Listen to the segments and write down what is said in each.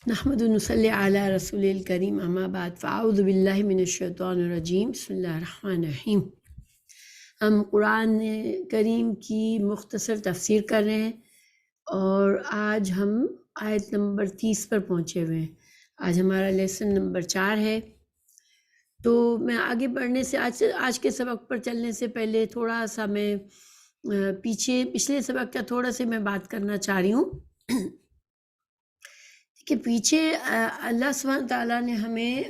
نحمد و نصلی علی رسول الکریم اما بعد فاعوذ باللہ من الشیطان الرجیم بسم اللہ الرحمن الرحیم۔ ہم قرآن کریم کی مختصر تفسیر کر رہے ہیں اور آج ہم آیت نمبر 30 پر پہنچے ہوئے ہیں۔ آج ہمارا لیسن نمبر 4 ہے۔ تو میں آگے بڑھنے سے آج کے سبق پر چلنے سے پہلے تھوڑا سا میں پچھلے سبق کا تھوڑا سے میں بات کرنا چاہ رہی ہوں کہ پیچھے اللہ سبحانہ تعالیٰ نے ہمیں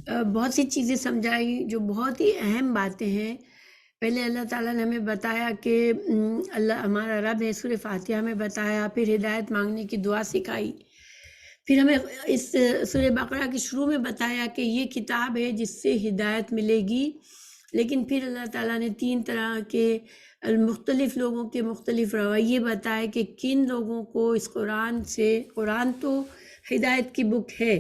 بہت سی چیزیں سمجھائی جو بہت ہی اہم باتیں ہیں۔ پہلے اللہ تعالیٰ نے ہمیں بتایا کہ اللہ ہمارا رب ہے، سورہ فاتحہ میں بتایا، پھر ہدایت مانگنے کی دعا سکھائی، پھر ہمیں اس سورہ بقرہ کے شروع میں بتایا کہ یہ کتاب ہے جس سے ہدایت ملے گی، لیکن پھر اللہ تعالیٰ نے 3 طرح کے مختلف لوگوں کے مختلف رویے بتائے کہ کن لوگوں کو اس قرآن تو ہدایت کی بک ہے،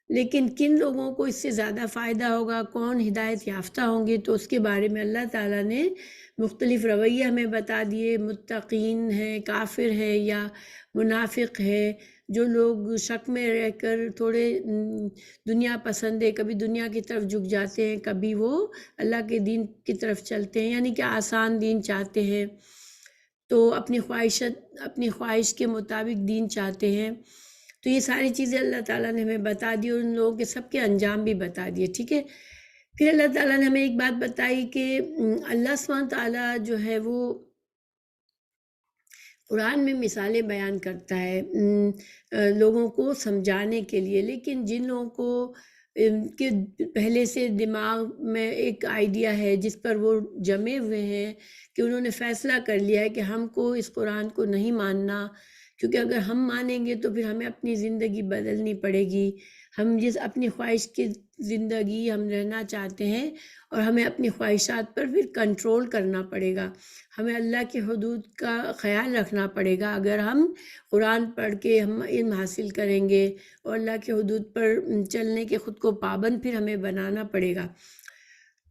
لیکن کن لوگوں کو اس سے زیادہ فائدہ ہوگا، کون ہدایت یافتہ ہوں گے، تو اس کے بارے میں اللہ تعالیٰ نے مختلف رویے ہمیں بتا دیے۔ متقین ہے، کافر ہے یا منافق ہے، جو لوگ شک میں رہ کر تھوڑے دنیا پسند ہے، کبھی دنیا کی طرف جھک جاتے ہیں، کبھی وہ اللہ کے دین کی طرف چلتے ہیں، یعنی کہ آسان دین چاہتے ہیں، تو اپنی خواہش کے مطابق دین چاہتے ہیں۔ تو یہ ساری چیزیں اللہ تعالیٰ نے ہمیں بتا دی اور ان لوگوں کے سب کے انجام بھی بتا دیے، ٹھیک ہے۔ پھر اللہ تعالیٰ نے ہمیں ایک بات بتائی کہ اللہ سبحانہ تعالیٰ جو ہے وہ قرآن میں مثالیں بیان کرتا ہے لوگوں کو سمجھانے کے لیے، لیکن جن لوگوں کو کہ پہلے سے دماغ میں ایک آئیڈیا ہے جس پر وہ جمے ہوئے ہیں کہ انہوں نے فیصلہ کر لیا ہے کہ ہم کو اس قرآن کو نہیں ماننا، کیونکہ اگر ہم مانیں گے تو پھر ہمیں اپنی زندگی بدلنی پڑے گی، ہم جس اپنی خواہش کی زندگی ہم رہنا چاہتے ہیں اور ہمیں اپنی خواہشات پر پھر کنٹرول کرنا پڑے گا، ہمیں اللہ کی حدود کا خیال رکھنا پڑے گا۔ اگر ہم قرآن پڑھ کے ہم علم حاصل کریں گے اور اللہ کے حدود پر چلنے کے خود کو پابند پھر ہمیں بنانا پڑے گا۔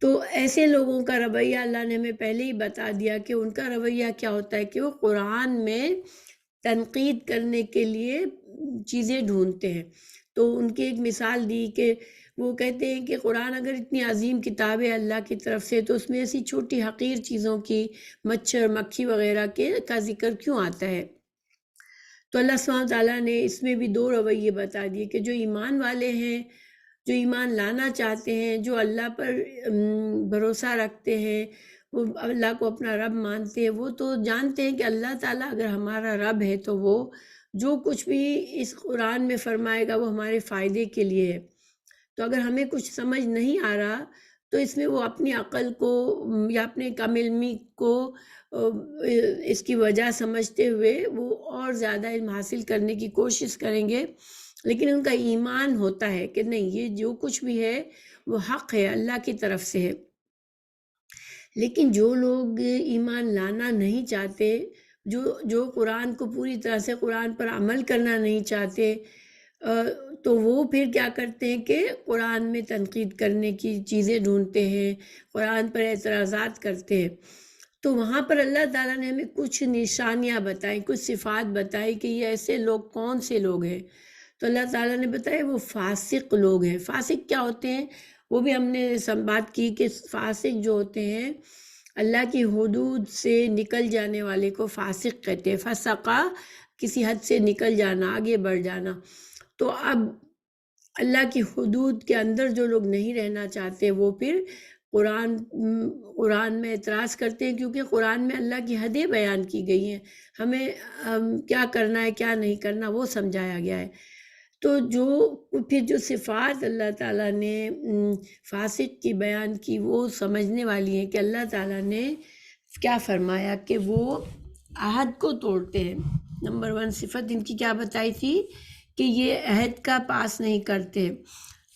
تو ایسے لوگوں کا رویہ اللہ نے ہمیں پہلے ہی بتا دیا کہ ان کا رویہ کیا ہوتا ہے کہ وہ قرآن میں تنقید کرنے کے لیے چیزیں ڈھونڈتے ہیں۔ تو ان کی ایک مثال دی کہ وہ کہتے ہیں کہ قرآن اگر اتنی عظیم کتاب ہے اللہ کی طرف سے، تو اس میں ایسی چھوٹی حقیر چیزوں کی، مچھر مکھی وغیرہ کا ذکر کیوں آتا ہے؟ تو اللہ سبحانہ تعالیٰ نے اس میں بھی 2 رویے بتا دیے کہ جو ایمان والے ہیں، جو ایمان لانا چاہتے ہیں، جو اللہ پر بھروسہ رکھتے ہیں، وہ اللہ کو اپنا رب مانتے ہیں، وہ تو جانتے ہیں کہ اللہ تعالیٰ اگر ہمارا رب ہے تو وہ جو کچھ بھی اس قرآن میں فرمائے گا وہ ہمارے فائدے کے لیے ہے۔ تو اگر ہمیں کچھ سمجھ نہیں آ رہا تو اس میں وہ اپنی عقل کو یا اپنے کم علمی کو اس کی وجہ سمجھتے ہوئے وہ اور زیادہ علم حاصل کرنے کی کوشش کریں گے، لیکن ان کا ایمان ہوتا ہے کہ نہیں، یہ جو کچھ بھی ہے وہ حق ہے، اللہ کی طرف سے ہے۔ لیکن جو لوگ ایمان لانا نہیں چاہتے، جو قرآن کو پوری طرح سے قرآن پر عمل کرنا نہیں چاہتے، تو وہ پھر کیا کرتے ہیں کہ قرآن میں تنقید کرنے کی چیزیں ڈھونڈتے ہیں، قرآن پر اعتراضات کرتے ہیں۔ تو وہاں پر اللہ تعالیٰ نے ہمیں کچھ نشانیاں بتائیں، کچھ صفات بتائی کہ یہ ایسے لوگ کون سے لوگ ہیں۔ تو اللہ تعالیٰ نے بتایا وہ فاسق لوگ ہیں۔ فاسق کیا ہوتے ہیں؟ وہ بھی ہم نے بات کی کہ فاسق جو ہوتے ہیں اللہ کی حدود سے نکل جانے والے کو فاسق کہتے ہیں۔ فسقہ کسی حد سے نکل جانا، آگے بڑھ جانا۔ تو اب اللہ کی حدود کے اندر جو لوگ نہیں رہنا چاہتے وہ پھر قرآن میں اعتراض کرتے ہیں، کیونکہ قرآن میں اللہ کی حدیں بیان کی گئی ہیں، ہمیں کیا کرنا ہے کیا نہیں کرنا وہ سمجھایا گیا ہے۔ تو جو صفات اللہ تعالیٰ نے فاسق کی بیان کی وہ سمجھنے والی ہیں کہ اللہ تعالیٰ نے کیا فرمایا کہ وہ عہد کو توڑتے ہیں۔ نمبر 1 صفت ان کی کیا بتائی تھی کہ یہ عہد کا پاس نہیں کرتے۔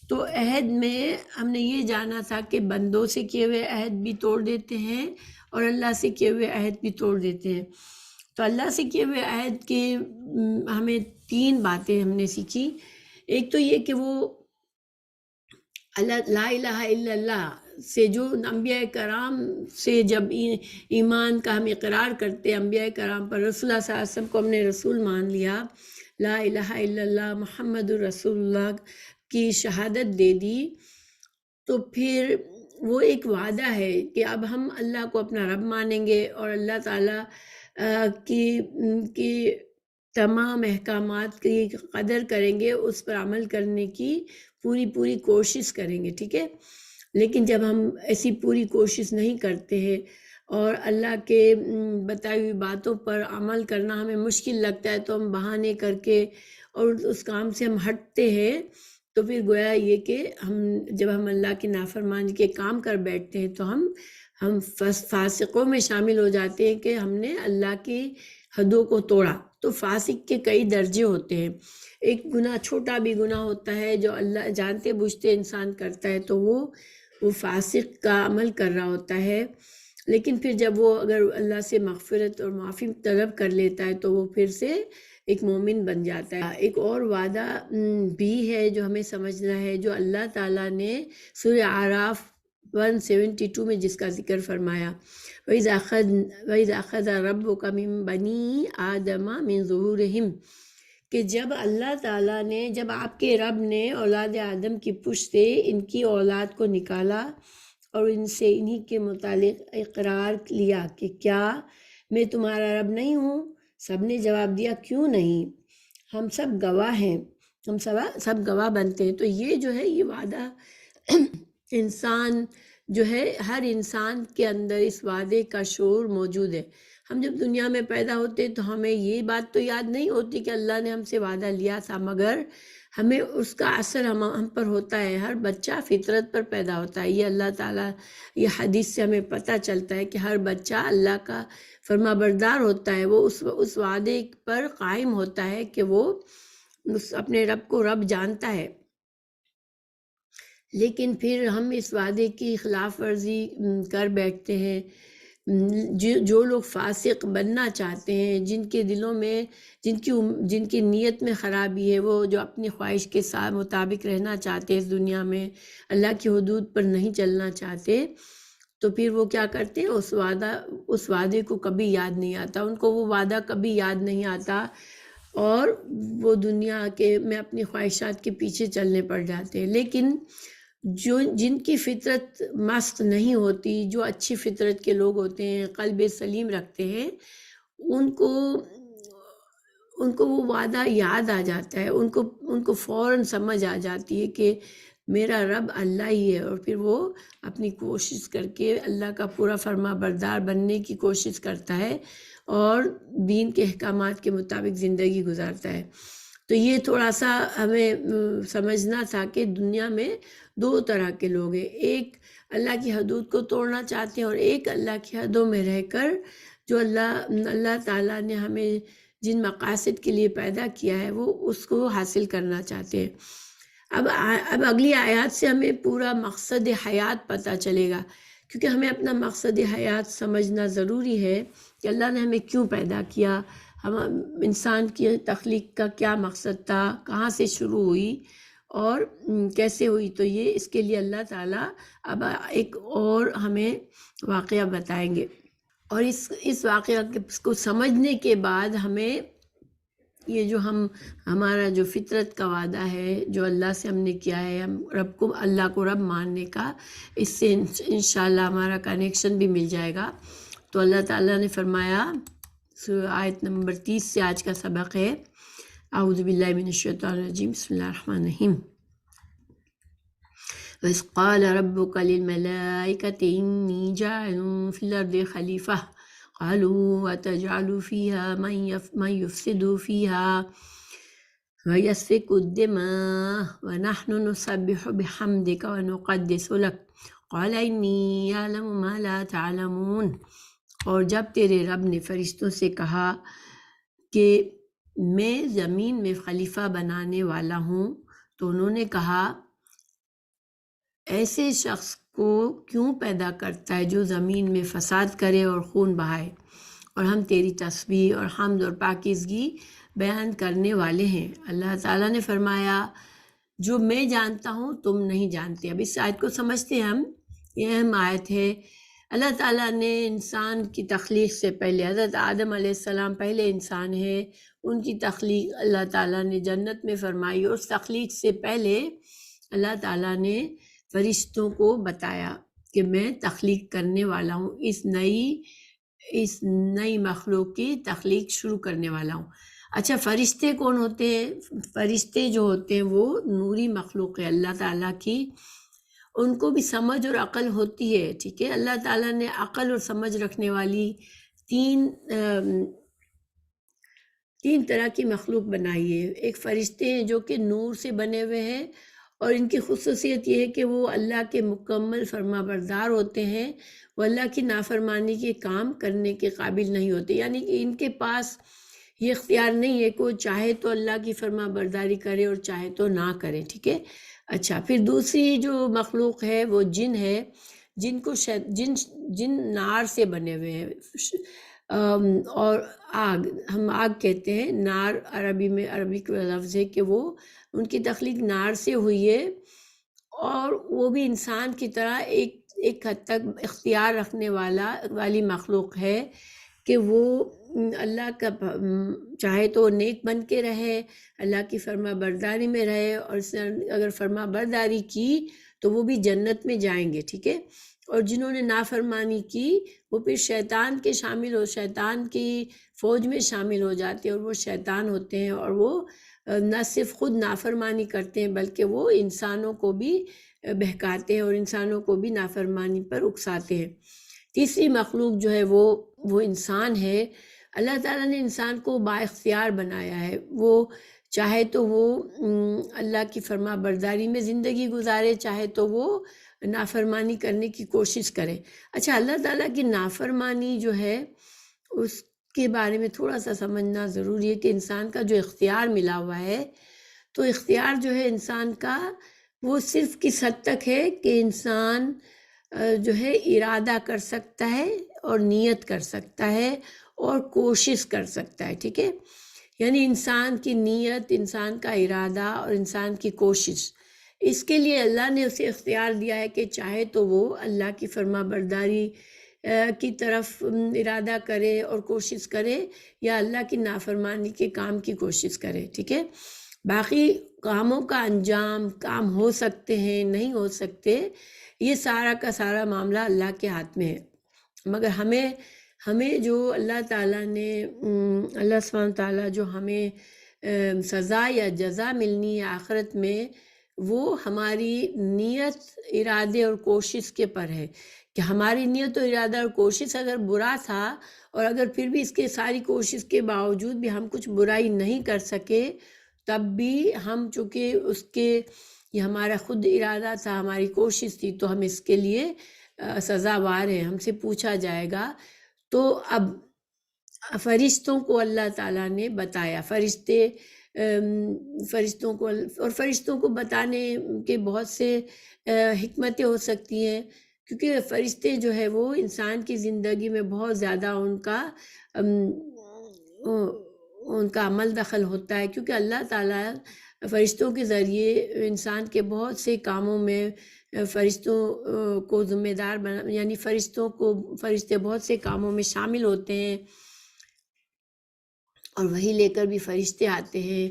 تو عہد میں ہم نے یہ جانا تھا کہ بندوں سے کیے ہوئے عہد بھی توڑ دیتے ہیں اور اللہ سے کیے ہوئے عہد بھی توڑ دیتے ہیں۔ تو اللہ سے کیے ہوئے عہد کے ہمیں 3 باتیں ہم نے سیکھی۔ ایک تو یہ کہ وہ لا الہ الا اللہ سے جو انبیاء کرام سے جب ایمان کا ہم اقرار کرتے ہیں، انبیاء کرام پر، رسول اللہ صلی اللہ علیہ وسلم کو ہم نے رسول مان لیا، لا الہ الا اللہ محمد الرسول اللہ کی شہادت دے دی، تو پھر وہ ایک وعدہ ہے کہ اب ہم اللہ کو اپنا رب مانیں گے اور اللہ تعالیٰ کی تمام احکامات کی قدر کریں گے، اس پر عمل کرنے کی پوری کوشش کریں گے، ٹھیک ہے۔ لیکن جب ہم ایسی پوری کوشش نہیں کرتے ہیں اور اللہ کے بتائی ہوئی باتوں پر عمل کرنا ہمیں مشکل لگتا ہے، تو ہم بہانے کر کے اور اس کام سے ہم ہٹتے ہیں، تو پھر گویا یہ کہ جب ہم اللہ کی نافرمانی کے کام کر بیٹھتے ہیں تو ہم فاسقوں میں شامل ہو جاتے ہیں کہ ہم نے اللہ کی حدوں کو توڑا۔ تو فاسق کے کئی درجے ہوتے ہیں، ایک گناہ چھوٹا بھی گناہ ہوتا ہے جو اللہ جانتے بوجھتے انسان کرتا ہے تو وہ فاسق کا عمل کر رہا ہوتا ہے، لیکن پھر جب وہ اگر اللہ سے مغفرت اور معافی طلب کر لیتا ہے تو وہ پھر سے ایک مومن بن جاتا ہے۔ ایک اور وعدہ بھی ہے جو ہمیں سمجھنا ہے، جو اللہ تعالیٰ نے سورہ اعراف 172 میں جس کا ذکر فرمایا، وَإِذَا أَخَذَ رَبُّكَ مِن بَنِي آدَمَ مِن ظُهُورِهِمْ، کہ جب اللہ تعالیٰ نے، جب آپ کے رب نے اولاد آدم کی پشت سے ان کی اولاد کو نکالا اور ان سے انہی کے متعلق اقرار لیا کہ کیا میں تمہارا رب نہیں ہوں؟ سب نے جواب دیا کیوں نہیں، ہم سب گواہ ہیں، ہم سب گواہ بنتے ہیں۔ تو یہ جو ہے یہ وعدہ انسان جو ہے، ہر انسان کے اندر اس وعدے کا شعور موجود ہے۔ ہم جب دنیا میں پیدا ہوتے تو ہمیں یہ بات تو یاد نہیں ہوتی کہ اللہ نے ہم سے وعدہ لیا تھا، مگر ہمیں اس کا اثر ہم پر ہوتا ہے۔ ہر بچہ فطرت پر پیدا ہوتا ہے، یہ اللہ تعالیٰ، یہ حدیث سے ہمیں پتہ چلتا ہے کہ ہر بچہ اللہ کا فرما بردار ہوتا ہے، وہ اس وعدے پر قائم ہوتا ہے کہ وہ اپنے رب کو رب جانتا ہے۔ لیکن پھر ہم اس وعدے کی خلاف ورزی کر بیٹھتے ہیں۔ جو لوگ فاسق بننا چاہتے ہیں، جن کے دلوں میں، جن کی نیت میں خرابی ہے، وہ جو اپنی خواہش کے ساتھ مطابق رہنا چاہتے ہیں اس دنیا میں، اللہ کی حدود پر نہیں چلنا چاہتے، تو پھر وہ کیا کرتے ہیں، اس وعدے کو کبھی یاد نہیں آتا، ان کو وہ وعدہ کبھی یاد نہیں آتا، اور وہ دنیا میں اپنی خواہشات کے پیچھے چلنے پڑ جاتے ہیں۔ لیکن جن کی فطرت مست نہیں ہوتی، جو اچھی فطرت کے لوگ ہوتے ہیں، قلب سلیم رکھتے ہیں، ان کو وہ وعدہ یاد آ جاتا ہے، ان کو فوراً سمجھ آ جاتی ہے کہ میرا رب اللہ ہی ہے، اور پھر وہ اپنی کوشش کر کے اللہ کا پورا فرما بردار بننے کی کوشش کرتا ہے اور دین کے احکامات کے مطابق زندگی گزارتا ہے۔ تو یہ تھوڑا سا ہمیں سمجھنا تھا کہ دنیا میں دو طرح کے لوگ ہیں، ایک اللہ کی حدود کو توڑنا چاہتے ہیں، اور ایک اللہ کی حدوں میں رہ کر جو اللہ تعالیٰ نے ہمیں جن مقاصد کے لیے پیدا کیا ہے وہ اس کو حاصل کرنا چاہتے ہیں۔ اب اگلی آیات سے ہمیں پورا مقصد حیات پتہ چلے گا، کیونکہ ہمیں اپنا مقصد حیات سمجھنا ضروری ہے کہ اللہ نے ہمیں کیوں پیدا کیا، انسان کی تخلیق کا کیا مقصد تھا، کہاں سے شروع ہوئی اور کیسے ہوئی۔ تو یہ اس کے لیے اللہ تعالیٰ اب ایک اور ہمیں واقعہ بتائیں گے، اور اس واقعہ کو سمجھنے کے بعد ہمیں یہ جو ہمارا جو فطرت کا وعدہ ہے جو اللہ سے ہم نے کیا ہے، ہم اللہ کو رب ماننے کا، اس سے انشاءاللہ ہمارا کنیکشن بھی مل جائے گا۔ تو اللہ تعالیٰ نے فرمایا، آیت نمبر 30 سے آج کا سبق ہے، اعوذ باللہ من الشیطان الرجیم، بسم اللہ الرحمن الرحیم۔ وَإِذْ قَالَ رَبُّكَ لِلْمَلَائِكَةِ إِنِّي جَاعِلٌ فِي الْأَرْضِ خَلِيفَةً قَالُوا وَتَجْعَلُ فِيهَا مَن يُفْسِدُ فِيهَا وَيَسْفِكُ الدِّمَاءَ وَنَحْنُ نُسَبِّحُ بِحَمْدِكَ وَنُقَدِّسُ لَكَ قَالَ إِنِّي أَعْلَمُ مَا لَا تَعْلَمُونَ۔ اور جب تیرے رب نے فرشتوں سے کہا کہ میں زمین میں خلیفہ بنانے والا ہوں، تو انہوں نے کہا ایسے شخص کو کیوں پیدا کرتا ہے جو زمین میں فساد کرے اور خون بہائے، اور ہم تیری تسبیح اور حمد اور پاکیزگی بیان کرنے والے ہیں۔ اللہ تعالیٰ نے فرمایا جو میں جانتا ہوں تم نہیں جانتے۔ اب اس آیت کو سمجھتے ہیں ہم، یہ اہم آیت ہے، اللہ تعالیٰ نے انسان کی تخلیق سے پہلے، حضرت آدم علیہ السلام پہلے انسان ہے، ان کی تخلیق اللہ تعالیٰ نے جنت میں فرمائی، اور اس تخلیق سے پہلے اللہ تعالیٰ نے فرشتوں کو بتایا کہ میں تخلیق کرنے والا ہوں، اس نئی مخلوق کی تخلیق شروع کرنے والا ہوں۔ اچھا، فرشتے کون ہوتے ہیں؟ فرشتے جو ہوتے ہیں وہ نوری مخلوق ہے اللہ تعالیٰ کی، ان کو بھی سمجھ اور عقل ہوتی ہے، ٹھیک ہے۔ اللہ تعالیٰ نے عقل اور سمجھ رکھنے والی تین طرح کی مخلوق بنائی ہے۔ ایک فرشتے ہیں جو کہ نور سے بنے ہوئے ہیں، اور ان کی خصوصیت یہ ہے کہ وہ اللہ کے مکمل فرما بردار ہوتے ہیں، وہ اللہ کی نافرمانی کے کام کرنے کے قابل نہیں ہوتے، یعنی کہ ان کے پاس یہ اختیار نہیں ہے کہ وہ چاہے تو اللہ کی فرما برداری کرے اور چاہے تو نہ کرے، ٹھیک ہے۔ اچھا، پھر دوسری جو مخلوق ہے وہ جن ہے، جن کو جن نار سے بنے ہوئے ہیں، اور آگ، ہم آگ کہتے ہیں، نار عربی کا لفظ ہے کہ وہ ان کی تخلیق نار سے ہوئی ہے، اور وہ بھی انسان کی طرح ایک حد تک اختیار رکھنے والی مخلوق ہے کہ وہ اللہ کا چاہے تو نیک بن کے رہے، اللہ کی فرما برداری میں رہے، اور اگر فرما برداری کی تو وہ بھی جنت میں جائیں گے، ٹھیک ہے۔ اور جنہوں نے نافرمانی کی وہ پھر شیطان کی فوج میں شامل ہو جاتے ہیں، اور وہ شیطان ہوتے ہیں، اور وہ نہ صرف خود نافرمانی کرتے ہیں بلکہ وہ انسانوں کو بھی بہکاتے ہیں اور انسانوں کو بھی نافرمانی پر اکساتے ہیں۔ تیسری مخلوق جو ہے وہ انسان ہے۔ اللہ تعالیٰ نے انسان کو با اختیار بنایا ہے، وہ چاہے تو وہ اللہ کی فرما برداری میں زندگی گزارے، چاہے تو وہ نافرمانی کرنے کی کوشش کرے۔ اچھا، اللہ تعالیٰ کی نافرمانی جو ہے اس کے بارے میں تھوڑا سا سمجھنا ضروری ہے کہ انسان کا جو اختیار ملا ہوا ہے، تو اختیار جو ہے انسان کا وہ صرف کس حد تک ہے کہ انسان جو ہے ارادہ کر سکتا ہے اور نیت کر سکتا ہے اور کوشش کر سکتا ہے، ٹھیک ہے۔ یعنی انسان کی نیت، انسان کا ارادہ اور انسان کی کوشش، اس کے لیے اللہ نے اسے اختیار دیا ہے کہ چاہے تو وہ اللہ کی فرما برداری کی طرف ارادہ کرے اور کوشش کرے، یا اللہ کی نافرمانی کے کام کی کوشش کرے، ٹھیک ہے۔ باقی کاموں کا انجام، کام ہو سکتے ہیں نہیں ہو سکتے، یہ سارا کا سارا معاملہ اللہ کے ہاتھ میں ہے، مگر ہمیں جو اللہ تعالیٰ نے اللہ سبحانہ تعالیٰ جو ہمیں سزا یا جزا ملنی ہے آخرت میں، وہ ہماری نیت، ارادے اور کوشش کے پر ہے، کہ ہماری نیت و ارادہ اور کوشش اگر برا تھا، اور اگر پھر بھی اس کے ساری کوشش کے باوجود بھی ہم کچھ برائی نہیں کر سکے، تب بھی ہم چونکہ یہ ہمارا خود ارادہ تھا، ہماری کوشش تھی، تو ہم اس کے لیے سزاوار ہیں، ہم سے پوچھا جائے گا۔ تو اب فرشتوں کو اللہ تعالیٰ نے بتایا، فرشتوں کو بتانے کے بہت سے حکمتیں ہو سکتی ہیں، کیونکہ فرشتے جو ہے وہ انسان کی زندگی میں بہت زیادہ ان کا عمل دخل ہوتا ہے، کیونکہ اللہ تعالیٰ فرشتوں کے ذریعے انسان کے بہت سے کاموں میں فرشتوں کو ذمہ دار یعنی فرشتے بہت سے کاموں میں شامل ہوتے ہیں، اور وہی لے کر بھی فرشتے آتے ہیں۔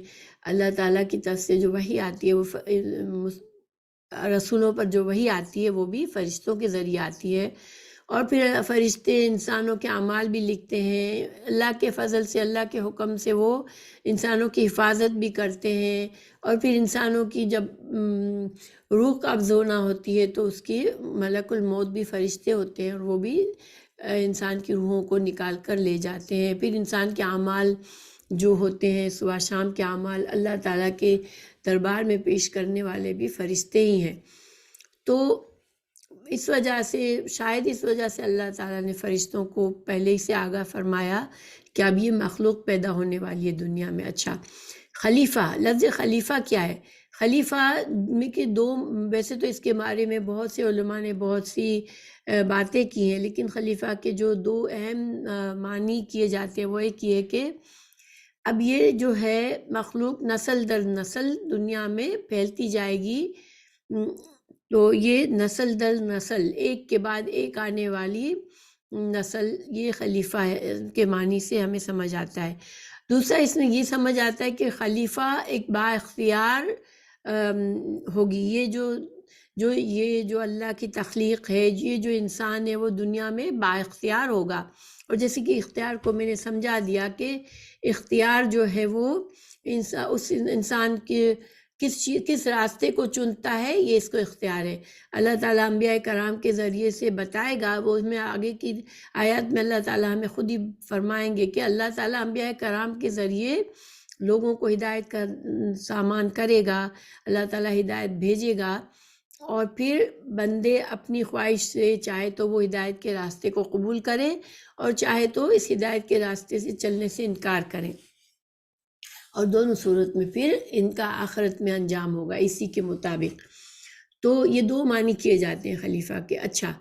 اللہ تعالیٰ کی طرف سے جو وحی آتی ہے، وہ رسولوں پر جو وحی آتی ہے وہ بھی فرشتوں کے ذریعے آتی ہے، اور پھر فرشتے انسانوں کے اعمال بھی لکھتے ہیں، اللہ کے فضل سے، اللہ کے حکم سے وہ انسانوں کی حفاظت بھی کرتے ہیں، اور پھر انسانوں کی جب روح قبض ہونا ہوتی ہے تو اس کی ملک الموت بھی فرشتے ہوتے ہیں، اور وہ بھی انسان کی روحوں کو نکال کر لے جاتے ہیں۔ پھر انسان کے اعمال جو ہوتے ہیں، صبح شام کے اعمال اللہ تعالیٰ کے دربار میں پیش کرنے والے بھی فرشتے ہی ہیں۔ تو شاید اس وجہ سے اللہ تعالیٰ نے فرشتوں کو پہلے ہی سے آگاہ فرمایا کہ اب یہ مخلوق پیدا ہونے والی ہے دنیا میں۔ اچھا، خلیفہ، لفظ خلیفہ کیا ہے؟ خلیفہ میں کہ ویسے تو اس کے بارے میں بہت سے علماء نے بہت سی باتیں کی ہیں، لیکن خلیفہ کے جو دو اہم معنی کیے جاتے ہیں، وہ ایک یہ کہ اب یہ جو ہے مخلوق نسل در نسل دنیا میں پھیلتی جائے گی، تو یہ نسل در نسل، ایک کے بعد ایک آنے والی نسل، یہ خلیفہ کے معنی سے ہمیں سمجھ آتا ہے۔ دوسرا اس میں یہ سمجھ آتا ہے کہ خلیفہ ایک با اختیار ہوگی، یہ جو اللہ کی تخلیق ہے، یہ جو انسان ہے وہ دنیا میں با اختیار ہوگا۔ اور جیسے کہ اختیار کو میں نے سمجھا دیا کہ اختیار جو ہے وہ اس انسان کے کس راستے کو چنتا ہے، یہ اس کو اختیار ہے۔ اللہ تعالیٰ انبیاء کرام کے ذریعے سے بتائے گا، وہ اس میں آگے کی آیات میں اللہ تعالیٰ ہمیں خود ہی فرمائیں گے کہ اللہ تعالیٰ انبیاء کرام کے ذریعے لوگوں کو ہدایت کا سامان کرے گا، اللہ تعالیٰ ہدایت بھیجے گا، اور پھر بندے اپنی خواہش سے چاہے تو وہ ہدایت کے راستے کو قبول کریں اور چاہے تو اس ہدایت کے راستے سے چلنے سے انکار کریں، اور دونوں صورت میں پھر ان کا آخرت میں انجام ہوگا اسی کے مطابق۔ تو یہ دو معنی کیے جاتے ہیں خلیفہ کے۔ اچھا،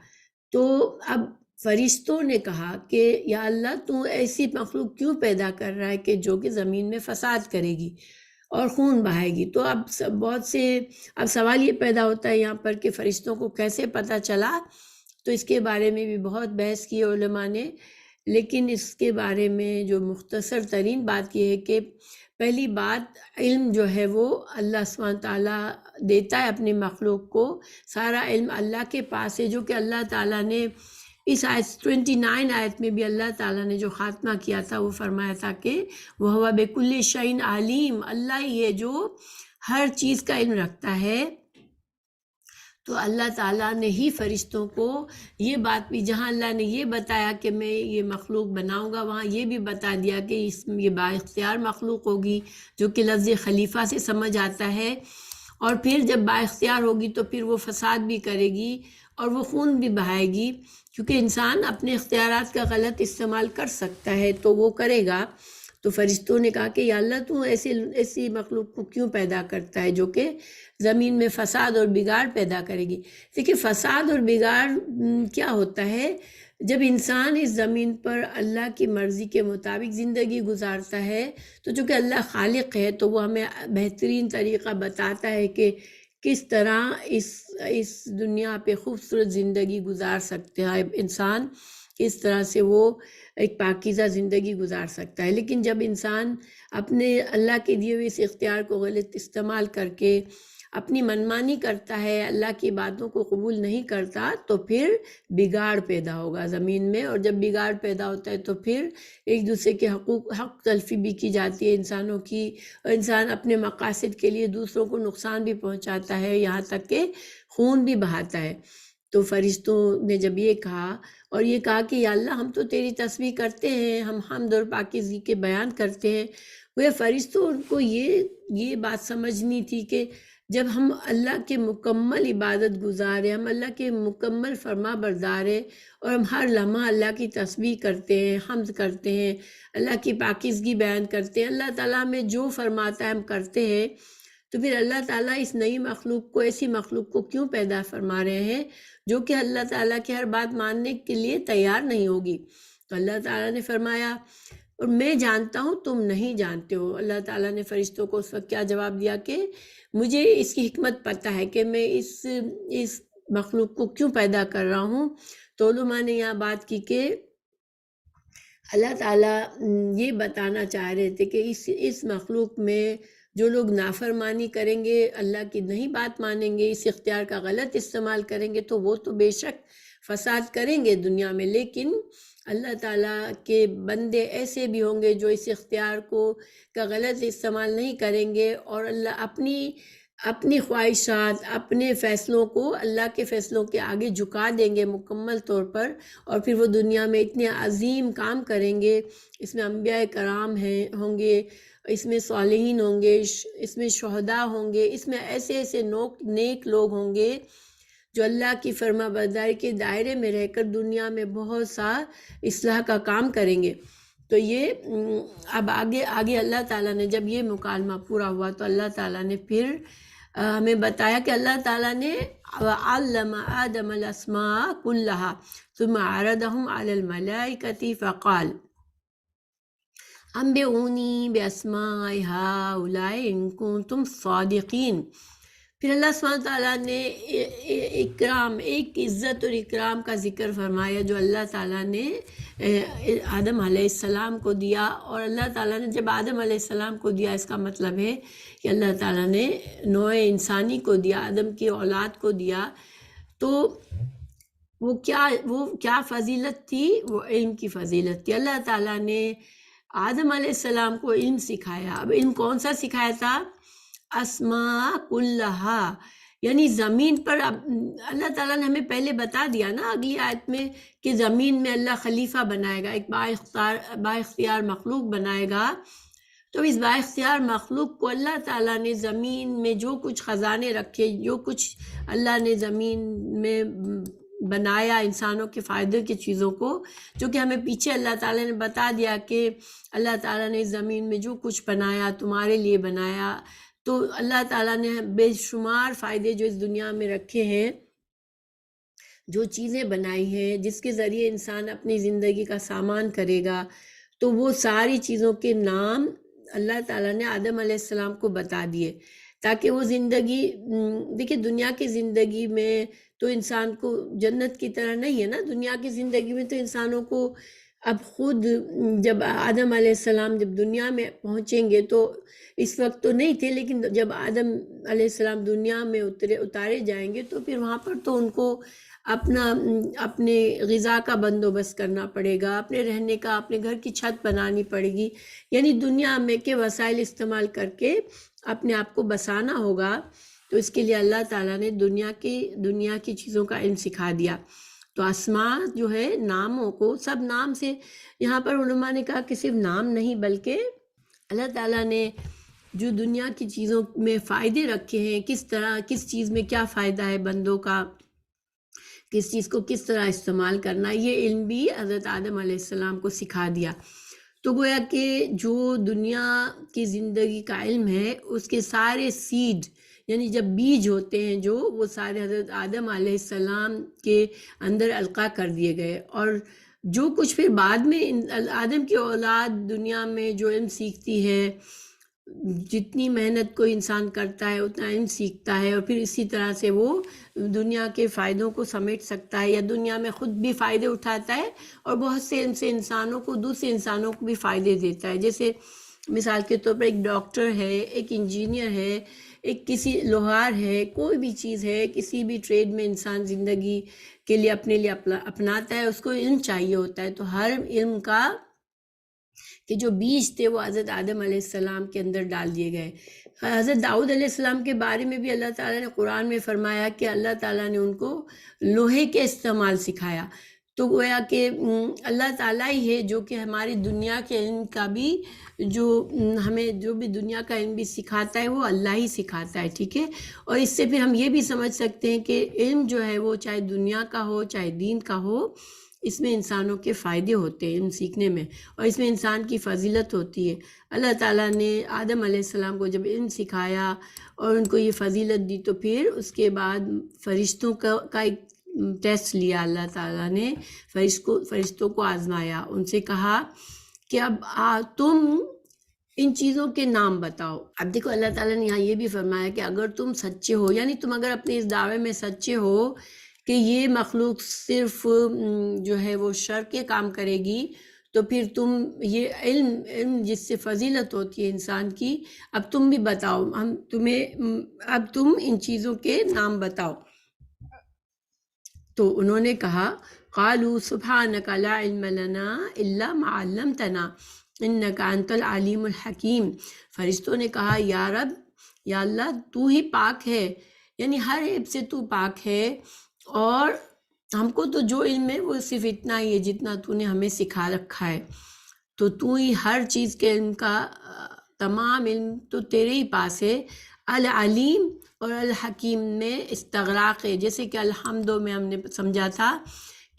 تو اب فرشتوں نے کہا کہ یا اللہ تو ایسی مخلوق کیوں پیدا کر رہا ہے کہ جو کہ زمین میں فساد کرے گی اور خون بہائے گی؟ تو اب اب سوال یہ پیدا ہوتا ہے یہاں پر کہ فرشتوں کو کیسے پتہ چلا؟ تو اس کے بارے میں بھی بہت بحث کی علماء نے، لیکن اس کے بارے میں جو مختصر ترین بات یہ ہے کہ پہلی بات، علم جو ہے وہ اللہ سبحانہ تعالیٰ دیتا ہے اپنی مخلوق کو، سارا علم اللہ کے پاس ہے، جو کہ اللہ تعالیٰ نے اس آیت 29 آیت میں بھی اللہ تعالیٰ نے جو خاتمہ کیا تھا وہ فرمایا تھا کہ وَهُوَ بِكُلِّ شَيْءٍ عَلِيمٌ، اللہ ہی ہے جو ہر چیز کا علم رکھتا ہے۔ تو اللہ تعالیٰ نے ہی فرشتوں کو یہ بات بھی، جہاں اللہ نے یہ بتایا کہ میں یہ مخلوق بناؤں گا، وہاں یہ بھی بتا دیا کہ یہ با اختیار مخلوق ہوگی، جو کہ لفظ خلیفہ سے سمجھ آتا ہے، اور پھر جب با اختیار ہوگی تو پھر وہ فساد بھی کرے گی اور وہ خون بھی بہائے گی، کیونکہ انسان اپنے اختیارات کا غلط استعمال کر سکتا ہے تو وہ کرے گا۔ تو فرشتوں نے کہا کہ یا اللہ تو ایسی مخلوق کو کیوں پیدا کرتا ہے جو کہ زمین میں فساد اور بگاڑ پیدا کرے گی؟ دیکھیے، فساد اور بگاڑ کیا ہوتا ہے؟ جب انسان اس زمین پر اللہ کی مرضی کے مطابق زندگی گزارتا ہے، تو چونکہ اللہ خالق ہے تو وہ ہمیں بہترین طریقہ بتاتا ہے کہ کس طرح اس دنیا پہ خوبصورت زندگی گزار سکتا ہے انسان، کس طرح سے وہ ایک پاکیزہ زندگی گزار سکتا ہے۔ لیکن جب انسان اپنے اللہ کے دیے ہوئے اس اختیار کو غلط استعمال کر کے اپنی منمانی کرتا ہے، اللہ کی باتوں کو قبول نہیں کرتا، تو پھر بگاڑ پیدا ہوگا زمین میں، اور جب بگاڑ پیدا ہوتا ہے تو پھر ایک دوسرے کے حق تلفی بھی کی جاتی ہے انسانوں کی، اور انسان اپنے مقاصد کے لیے دوسروں کو نقصان بھی پہنچاتا ہے، یہاں تک کہ خون بھی بہاتا ہے۔ تو فرشتوں نے جب یہ کہا، اور یہ کہا کہ یا اللہ ہم تو تیری تسبیح کرتے ہیں، ہم حمد اور پاکیزگی کے بیان کرتے ہیں، وہ فرشتوں کو یہ بات سمجھنی تھی کہ جب ہم اللہ کے مکمل عبادت گزار ہیں، ہم اللہ کے مکمل فرما بردار ہیں، اور ہم ہر لمحہ اللہ کی تسبیح کرتے ہیں، حمد کرتے ہیں، اللہ کی پاکیزگی بیان کرتے ہیں، اللہ تعالیٰ میں جو فرماتا ہے ہم کرتے ہیں، تو پھر اللہ تعالیٰ اس نئی مخلوق کو، ایسی مخلوق کو کیوں پیدا فرما رہے ہیں جو کہ اللہ تعالیٰ کی ہر بات ماننے کے لیے تیار نہیں ہوگی؟ تو اللہ تعالیٰ نے فرمایا، اور میں جانتا ہوں تم نہیں جانتے ہو۔ اللہ تعالیٰ نے فرشتوں کو اس وقت کیا جواب دیا کہ مجھے اس کی حکمت پتہ ہے کہ میں اس مخلوق کو کیوں پیدا کر رہا ہوں۔ تو علماء نے یہاں بات کی کہ اللہ تعالیٰ یہ بتانا چاہ رہے تھے کہ اس مخلوق میں جو لوگ نافرمانی کریں گے، اللہ کی نہیں بات مانیں گے، اس اختیار کا غلط استعمال کریں گے، تو وہ تو بے شک فساد کریں گے دنیا میں، لیکن اللہ تعالیٰ کے بندے ایسے بھی ہوں گے جو اس اختیار کا غلط استعمال نہیں کریں گے، اور اللہ اپنی خواہشات، اپنے فیصلوں کو اللہ کے فیصلوں کے آگے جھکا دیں گے مکمل طور پر، اور پھر وہ دنیا میں اتنے عظیم کام کریں گے۔ اس میں انبیاء کرام ہوں گے، اس میں صالحین ہوں گے، اس میں شہداء ہوں گے، اس میں ایسے نیک لوگ ہوں گے جو اللہ کی فرما برداری کے دائرے میں رہ کر دنیا میں بہت سا اصلاح کا کام کریں گے۔ تو یہ اب آگے اللہ تعالیٰ نے جب یہ مکالمہ پورا ہوا تو اللہ تعالیٰ نے پھر ہمیں بتایا کہ اللہ تعالیٰ نے علم آدم الاسماء کلہا ثم عرضهم علی الملائکۃ فقال انبئونی باسماء ہؤلاء ان کنتم صادقین۔ پھر اللہ سبحانہ تعالیٰ نے اکرام، ایک عزت اور اکرام کا ذکر فرمایا جو اللہ تعالیٰ نے آدم علیہ السلام کو دیا. اور اللہ تعالیٰ نے جب آدم علیہ السلام کو دیا، اس کا مطلب ہے کہ اللہ تعالیٰ نے نوع انسانی کو دیا، آدم کی اولاد کو دیا. تو وہ کیا فضیلت تھی؟ وہ علم کی فضیلت تھی. اللہ تعالیٰ نے آدم علیہ السلام کو علم سکھایا. اب علم کون سا سکھایا تھا؟ اسماء کلہا، یعنی زمین پر اللہ تعالیٰ نے ہمیں پہلے بتا دیا نا اگلی آیت میں کہ زمین میں اللہ خلیفہ بنائے گا، ایک با اختیار مخلوق بنائے گا. تو اس با اختیار مخلوق کو اللہ تعالیٰ نے زمین میں جو کچھ خزانے رکھے، جو کچھ اللہ نے زمین میں بنایا انسانوں کے فائدے کی چیزوں کو، جو کہ ہمیں پیچھے اللہ تعالیٰ نے بتا دیا کہ اللہ تعالیٰ نے زمین میں جو کچھ بنایا تمہارے لیے بنایا. تو اللہ تعالیٰ نے بے شمار فائدے جو اس دنیا میں رکھے ہیں، جو چیزیں بنائی ہیں جس کے ذریعے انسان اپنی زندگی کا سامان کرے گا، تو وہ ساری چیزوں کے نام اللہ تعالیٰ نے آدم علیہ السلام کو بتا دیے تاکہ وہ زندگی دیکھیں دنیا کی زندگی میں تو انسان کو جنت کی طرح نہیں ہے نا. دنیا کی زندگی میں تو انسانوں کو اب خود جب آدم علیہ السلام جب دنیا میں پہنچیں گے تو اس وقت تو نہیں تھے، لیکن جب آدم علیہ السلام دنیا میں اتارے جائیں گے تو پھر وہاں پر تو ان کو اپنے غذا کا بندوبست کرنا پڑے گا، اپنے رہنے کا، اپنے گھر کی چھت بنانی پڑے گی، یعنی دنیا میں کے وسائل استعمال کر کے اپنے آپ کو بسانا ہوگا. تو اس کے لیے اللہ تعالیٰ نے دنیا کی چیزوں کا علم سکھا دیا. تو اسماء جو ہے ناموں کو، سب نام سے یہاں پر علماء نے کہا کہ صرف نام نہیں بلکہ اللہ تعالیٰ نے جو دنیا کی چیزوں میں فائدے رکھے ہیں، کس طرح کس چیز میں کیا فائدہ ہے بندوں کا، کس چیز کو کس طرح استعمال کرنا، یہ علم بھی حضرت آدم علیہ السلام کو سکھا دیا. تو گویا کہ جو دنیا کی زندگی کا علم ہے اس کے سارے سیڈ یعنی جب بیج ہوتے ہیں جو وہ سارے حضرت آدم علیہ السلام کے اندر القاء کر دیے گئے. اور جو کچھ پھر بعد میں آدم کی اولاد دنیا میں جو علم سیکھتی ہے، جتنی محنت کوئی انسان کرتا ہے اتنا علم سیکھتا ہے، اور پھر اسی طرح سے وہ دنیا کے فائدوں کو سمیٹ سکتا ہے، یا دنیا میں خود بھی فائدے اٹھاتا ہے اور بہت سے ان سے انسانوں کو، دوسرے انسانوں کو بھی فائدے دیتا ہے. جیسے مثال کے طور پر ایک ڈاکٹر ہے، ایک انجینئر ہے، ایک کسی لوہار ہے، کوئی بھی چیز ہے، کسی بھی ٹریڈ میں انسان زندگی کے لیے اپنے لیے اپناتا ہے، اس کو علم چاہیے ہوتا ہے. تو ہر علم کا کہ جو بیج تھے وہ حضرت آدم علیہ السلام کے اندر ڈال دیے گئے. حضرت داؤد علیہ السلام کے بارے میں بھی اللہ تعالیٰ نے قرآن میں فرمایا کہ اللہ تعالیٰ نے ان کو لوہے کے استعمال سکھایا. تو گویا کہ اللہ تعالیٰ ہی ہے جو کہ ہماری دنیا کے علم کا بھی جو ہمیں جو بھی دنیا کا علم بھی سکھاتا ہے وہ اللہ ہی سکھاتا ہے. ٹھیک ہے. اور اس سے پھر ہم یہ بھی سمجھ سکتے ہیں کہ علم جو ہے وہ چاہے دنیا کا ہو چاہے دین کا ہو، اس میں انسانوں کے فائدے ہوتے ہیں علم سیکھنے میں، اور اس میں انسان کی فضیلت ہوتی ہے. اللہ تعالیٰ نے آدم علیہ السلام کو جب علم سکھایا اور ان کو یہ فضیلت دی تو پھر اس کے بعد فرشتوں کا ایک ٹیسٹ لیا. اللہ تعالیٰ نے فرشتوں کو آزمایا، ان سے کہا کہ اب تم ان چیزوں کے نام بتاؤ. اب دیکھو اللہ تعالیٰ نے یہاں یہ بھی فرمایا کہ اگر تم سچے ہو، یعنی تم اگر اپنے اس دعوے میں سچے ہو کہ یہ مخلوق صرف جو ہے وہ شر کے کام کرے گی، تو پھر تم یہ علم جس سے فضیلت ہوتی ہے انسان کی، اب تم بھی بتاؤ، اب تم ان چیزوں کے نام بتاؤ. تو انہوں نے کہا قالوا سبحانک لا علم لنا الا ما علمتنا انک انت العلیم الحکیم. فرشتوں نے کہا یا رب، یا اللہ تو ہی پاک ہے، یعنی ہر عیب سے تو پاک ہے، اور ہم کو تو جو علم ہے وہ صرف اتنا ہی ہے جتنا تو نے ہمیں سکھا رکھا ہے. تو ہی ہر چیز کے علم کا، تمام علم تو تیرے ہی پاس ہے. العلیم اور الحکیم میں استغراق ہے، جیسے کہ الحمد میں ہم نے سمجھا تھا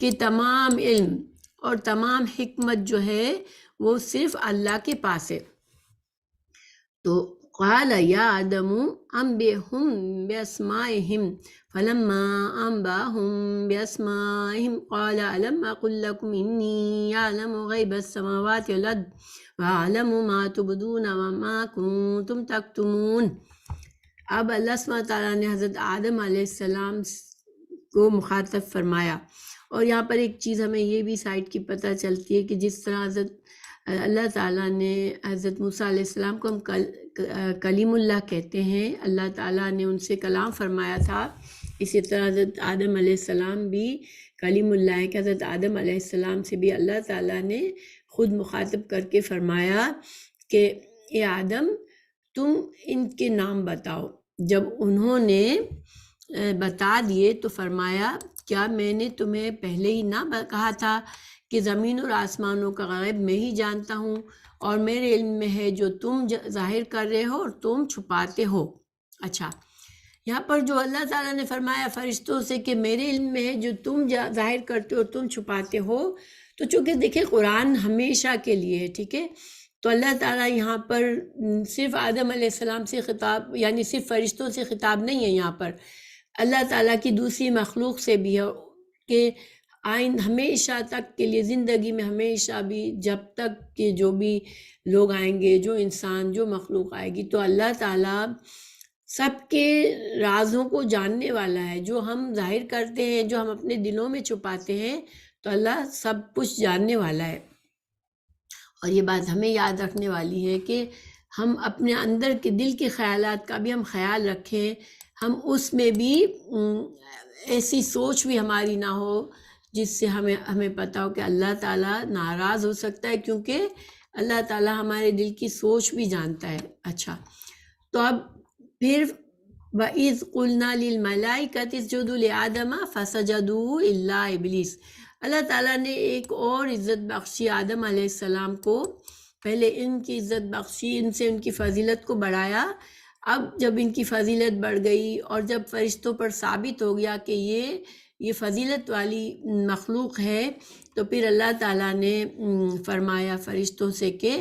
کہ تمام علم اور تمام حکمت جو ہے وہ صرف اللہ کے پاس ہے. تو قال یا آدم انبئہم باسمائہم فلما انبأهم باسمائہم قال الم اقل لکم انی اعلم غیب السماوات والارض واعلم ما تبدون وما کنتم تکتمون. اب اللہ سبحانہ تعالیٰ نے حضرت آدم علیہ السلام کو مخاطب فرمایا. اور یہاں پر ایک چیز ہمیں یہ بھی سائٹ کی پتہ چلتی ہے کہ جس طرح حضرت اللہ تعالیٰ نے حضرت موسیٰ علیہ السلام کو ہم کلیم اللہ کہتے ہیں، اللہ تعالیٰ نے ان سے کلام فرمایا تھا، اسی طرح حضرت آدم علیہ السلام بھی کلیم اللہ ہے کہ حضرت آدم علیہ السلام سے بھی اللہ تعالیٰ نے خود مخاطب کر کے فرمایا کہ اے آدم تم ان کے نام بتاؤ. جب انہوں نے بتا دیے تو فرمایا کیا میں نے تمہیں پہلے ہی نہ کہا تھا کہ زمین اور آسمانوں کا غیب میں ہی جانتا ہوں اور میرے علم میں ہے جو تم ظاہر کر رہے ہو اور تم چھپاتے ہو. اچھا، یہاں پر جو اللہ تعالیٰ نے فرمایا فرشتوں سے کہ میرے علم میں ہے جو تم ظاہر کرتے ہو تم چھپاتے ہو، تو چونکہ دیکھیں قرآن ہمیشہ کے لیے ہے، ٹھیک ہے، تو اللہ تعالیٰ یہاں پر صرف آدم علیہ السلام سے خطاب، یعنی صرف فرشتوں سے خطاب نہیں ہے، یہاں پر اللہ تعالیٰ کی دوسری مخلوق سے بھی ہے کہ ہمیشہ تک کے لیے زندگی میں ہمیشہ بھی جب تک کہ جو بھی لوگ آئیں گے، جو انسان، جو مخلوق آئے گی، تو اللہ تعالیٰ سب کے رازوں کو جاننے والا ہے. جو ہم ظاہر کرتے ہیں، جو ہم اپنے دلوں میں چھپاتے ہیں، تو اللہ سب کچھ جاننے والا ہے. اور یہ بات ہمیں یاد رکھنے والی ہے کہ ہم اپنے اندر کے دل کے خیالات کا بھی ہم خیال رکھیں، ہم اس میں بھی ایسی سوچ بھی ہماری نہ ہو جس سے ہمیں پتہ ہو کہ اللہ تعالیٰ ناراض ہو سکتا ہے، کیونکہ اللہ تعالیٰ ہمارے دل کی سوچ بھی جانتا ہے. اچھا، تو اب پھر وَإِذْ قُلْنَا لِلْمَلَائِكَةِ اسْجُدُوا لِآدَمَ فَسَجَدُوا إِلَّا إِبْلِيسَ. اللہ تعالیٰ نے ایک اور عزت بخشی آدم علیہ السلام کو. پہلے ان کی عزت بخشی، ان سے ان کی فضیلت کو بڑھایا. اب جب ان کی فضیلت بڑھ گئی اور جب فرشتوں پر ثابت ہو گیا کہ یہ فضیلت والی مخلوق ہے، تو پھر اللہ تعالیٰ نے فرمایا فرشتوں سے کہ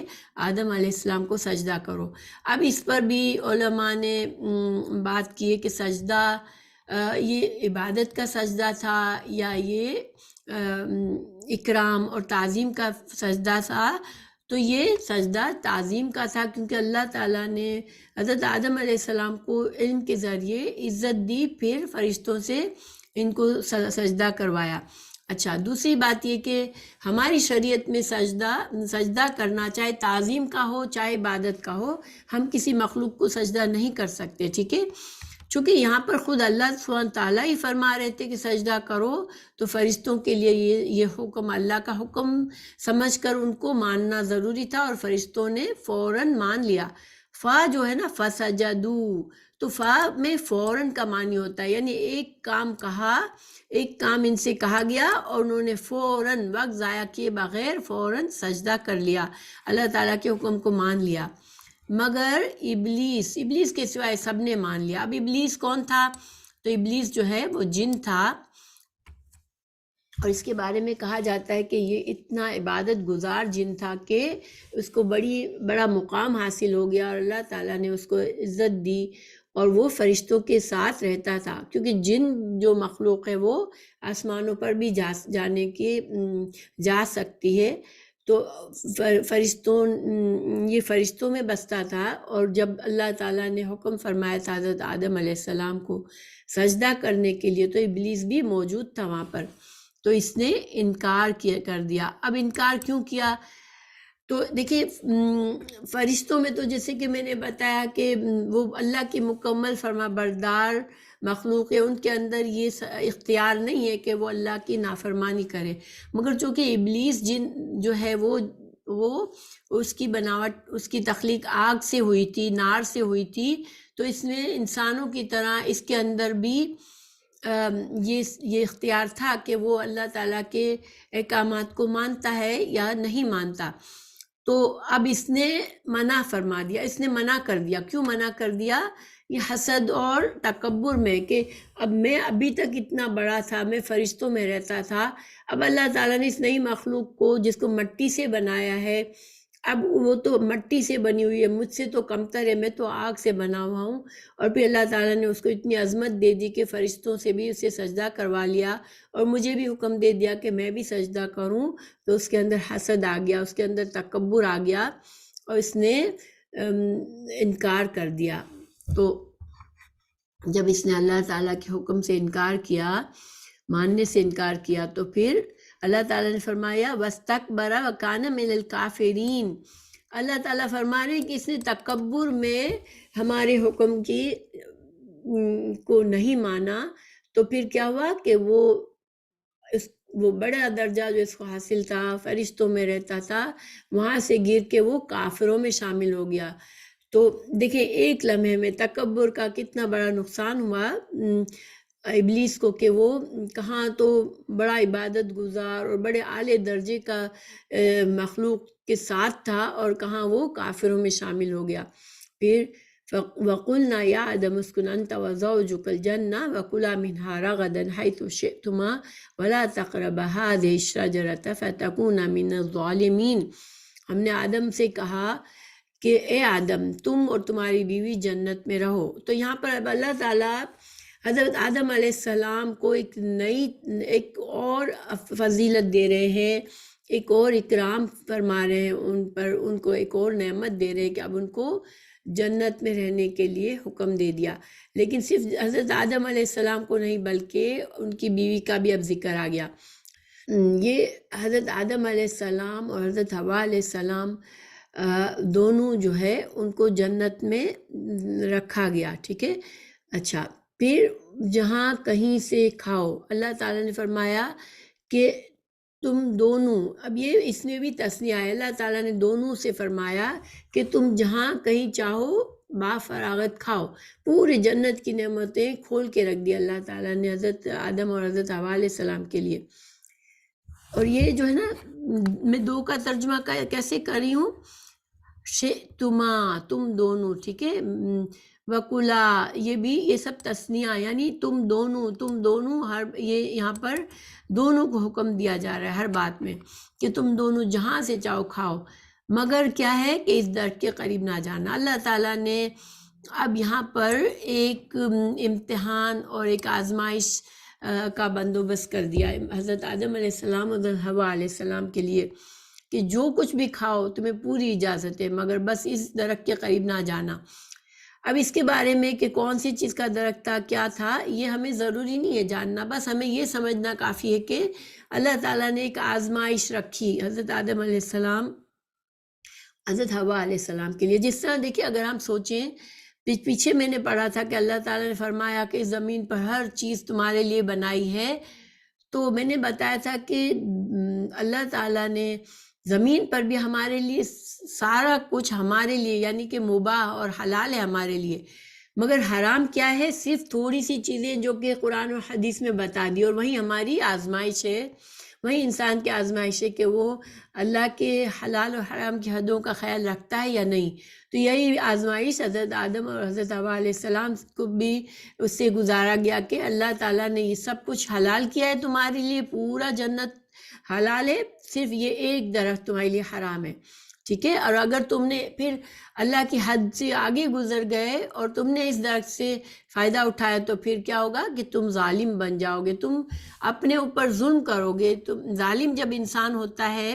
آدم علیہ السلام کو سجدہ کرو. اب اس پر بھی علماء نے بات کی ہے کہ سجدہ یہ عبادت کا سجدہ تھا یا یہ اکرام اور تعظیم کا سجدہ تھا. تو یہ سجدہ تعظیم کا تھا، کیونکہ اللہ تعالیٰ نے حضرت آدم علیہ السلام کو علم کے ذریعے عزت دی، پھر فرشتوں سے ان کو سجدہ کروایا. اچھا، دوسری بات یہ کہ ہماری شریعت میں سجدہ کرنا چاہے تعظیم کا ہو چاہے عبادت کا ہو، ہم کسی مخلوق کو سجدہ نہیں کر سکتے، ٹھیک ہے. چونکہ یہاں پر خود اللہ سبحانہ تعالیٰ ہی فرما رہے تھے کہ سجدہ کرو، تو فرشتوں کے لیے یہ حکم اللہ کا حکم سمجھ کر ان کو ماننا ضروری تھا، اور فرشتوں نے فوراً مان لیا. فا جو ہے نا فسجدو، تو فا میں فوراً کا معنی ہوتا ہے، یعنی ایک کام کہا، ایک کام ان سے کہا گیا اور انہوں نے فوراً وقت ضائع کیے بغیر فوراً سجدہ کر لیا، اللہ تعالیٰ کے حکم کو مان لیا. مگر ابلیس کے سوائے سب نے مان لیا. اب ابلیس کون تھا؟ تو ابلیس جو ہے وہ جن تھا، اور اس کے بارے میں کہا جاتا ہے کہ یہ اتنا عبادت گزار جن تھا کہ اس کو بڑا مقام حاصل ہو گیا، اور اللہ تعالیٰ نے اس کو عزت دی اور وہ فرشتوں کے ساتھ رہتا تھا. کیونکہ جن جو مخلوق ہے وہ آسمانوں پر بھی جا سکتی ہے، تو یہ فرشتوں میں بستا تھا. اور جب اللہ تعالیٰ نے حکم فرمایا تھا حضرت آدم علیہ السلام کو سجدہ کرنے کے لیے، تو ابلیس بھی موجود تھا وہاں پر، تو اس نے انکار کر دیا. اب انکار کیوں کیا؟ تو دیکھیں فرشتوں میں تو جیسے کہ میں نے بتایا کہ وہ اللہ کی مکمل فرما بردار مخلوق ہے، ان کے اندر یہ اختیار نہیں ہے کہ وہ اللہ کی نافرمانی کرے. مگر چونکہ ابلیس جن جو ہے وہ اس کی بناوٹ، اس کی تخلیق آگ سے ہوئی تھی، نار سے ہوئی تھی، تو اس میں انسانوں کی طرح اس کے اندر بھی یہ اختیار تھا کہ وہ اللہ تعالیٰ کے احکامات کو مانتا ہے یا نہیں مانتا. تو اب اس نے منع فرما دیا، اس نے منع کر دیا. کیوں منع کر دیا؟ یہ حسد اور تکبر میں، کہ اب میں ابھی تک اتنا بڑا تھا، میں فرشتوں میں رہتا تھا، اب اللہ تعالیٰ نے اس نئی مخلوق کو جس کو مٹی سے بنایا ہے، اب وہ تو مٹی سے بنی ہوئی ہے، مجھ سے تو کمتر ہے، میں تو آگ سے بنا ہوا ہوں. اور پھر اللہ تعالیٰ نے اس کو اتنی عظمت دے دی کہ فرشتوں سے بھی اسے سجدہ کروا لیا، اور مجھے بھی حکم دے دیا کہ میں بھی سجدہ کروں. تو اس کے اندر حسد آ گیا، اس کے اندر تکبر آ گیا، اور اس نے انکار کر دیا. تو جب اس نے اللہ تعالیٰ کے حکم سے انکار کیا، ماننے سے انکار کیا، تو پھر اللہ تعالیٰ نے فرمایا وَاسْتَكْبَرَ وَكَانَ مِنَ الْكَافِرِينَ۔ اللہ تعالیٰ فرما رہے ہیں کہ اس نے تکبر میں ہمارے حکم کی کو نہیں مانا، تو پھر کیا ہوا کہ وہ بڑا درجہ جو اس کو حاصل تھا، فرشتوں میں رہتا تھا، وہاں سے گر کے وہ کافروں میں شامل ہو گیا۔ تو دیکھیں ایک لمحے میں تکبر کا کتنا بڑا نقصان ہوا ابلیس کو، کہ وہ کہاں تو بڑا عبادت گزار اور بڑے اعلیٰ درجے کا مخلوق کے ساتھ تھا، اور کہاں وہ کافروں میں شامل ہو گیا۔ پھر وَقُلْنَا يَا آدَمُ اسْكُنْ أَنْتَ وَزَوْجُكَ الْجَنَّةَ وَكُلَا مِنْهَا رَغَدًا حَيْثُ شِئْتُمَا وَلَا تَقْرَبَا هَٰذِهِ الشَّجَرَةَ فَتَكُونَا مِنَ الظَّالِمِينَ۔ ہم نے آدم سے کہا کہ اے آدم، تم اور تمہاری بیوی جنت میں رہو۔ تو یہاں پر اب اللہ تعالیٰ حضرت آدم علیہ السلام کو ایک اور فضیلت دے رہے ہیں، ایک اور اکرام فرما رہے ہیں ان پر، ان کو ایک اور نعمت دے رہے ہیں کہ اب ان کو جنت میں رہنے کے لیے حکم دے دیا۔ لیکن صرف حضرت آدم علیہ السلام کو نہیں، بلکہ ان کی بیوی کا بھی اب ذکر آ گیا۔ یہ حضرت آدم علیہ السلام اور حضرت حوا علیہ السلام دونوں جو ہے ان کو جنت میں رکھا گیا، ٹھیک ہے۔ اچھا، پھر جہاں کہیں سے کھاؤ، اللہ تعالیٰ نے فرمایا کہ تم دونوں، اب یہ اس میں بھی تثنیہ ہے، اللہ تعالیٰ نے دونوں سے فرمایا کہ تم جہاں کہیں چاہو با فراغت کھاؤ۔ پورے جنت کی نعمتیں کھول کے رکھ دی اللہ تعالیٰ نے حضرت آدم اور حضرت حوا علیہ السلام کے لیے۔ اور یہ جو ہے نا، میں دو کا ترجمہ کیسے کر رہی ہوں، شئتما، تم دونوں، ٹھیک ہے، وکلا، یہ بھی، یہ سب تثنیہ، یعنی تم دونوں، یہ یہاں پر دونوں کو حکم دیا جا رہا ہے ہر بات میں، کہ تم دونوں جہاں سے چاہو کھاؤ، مگر کیا ہے کہ اس درخت کے قریب نہ جانا۔ اللہ تعالیٰ نے اب یہاں پر ایک امتحان اور ایک آزمائش کا بندوبست کر دیا حضرت آدم علیہ السلام اور حضرت حوا علیہ السلام کے لیے، کہ جو کچھ بھی کھاؤ تمہیں پوری اجازت ہے، مگر بس اس درخت کے قریب نہ جانا۔ اب اس کے بارے میں کہ کون سی چیز کا درخت تھا، کیا تھا، یہ ہمیں ضروری نہیں ہے جاننا، بس ہمیں یہ سمجھنا کافی ہے کہ اللہ تعالیٰ نے ایک آزمائش رکھی حضرت آدم علیہ السلام، حضرت حوا علیہ السلام کے لیے۔ جس طرح دیکھیں، اگر ہم سوچیں، پیچھے میں نے پڑھا تھا کہ اللہ تعالیٰ نے فرمایا کہ زمین پر ہر چیز تمہارے لیے بنائی ہے، تو میں نے بتایا تھا کہ اللہ تعالیٰ نے زمین پر بھی ہمارے لیے سارا کچھ ہمارے لیے، یعنی کہ مباح اور حلال ہے ہمارے لیے، مگر حرام کیا ہے، صرف تھوڑی سی چیزیں جو کہ قرآن و حدیث میں بتا دی، اور وہی ہماری آزمائش ہے، وہی انسان کی آزمائش ہے کہ وہ اللہ کے حلال و حرام کی حدوں کا خیال رکھتا ہے یا نہیں۔ تو یہی آزمائش حضرت آدم اور حضرت حوا علیہ السلام کو بھی اس سے گزارا گیا کہ اللہ تعالیٰ نے یہ سب کچھ حلال کیا ہے تمہارے لیے، پورا جنت حلال ہے، صرف یہ ایک درخت تمہارے لیے حرام ہے، ٹھیک ہے۔ اور اگر تم نے پھر اللہ کی حد سے آگے گزر گئے اور تم نے اس درخت سے فائدہ اٹھایا، تو پھر کیا ہوگا کہ تم ظالم بن جاؤ گے، تم اپنے اوپر ظلم کرو گے۔ تم ظالم جب انسان ہوتا ہے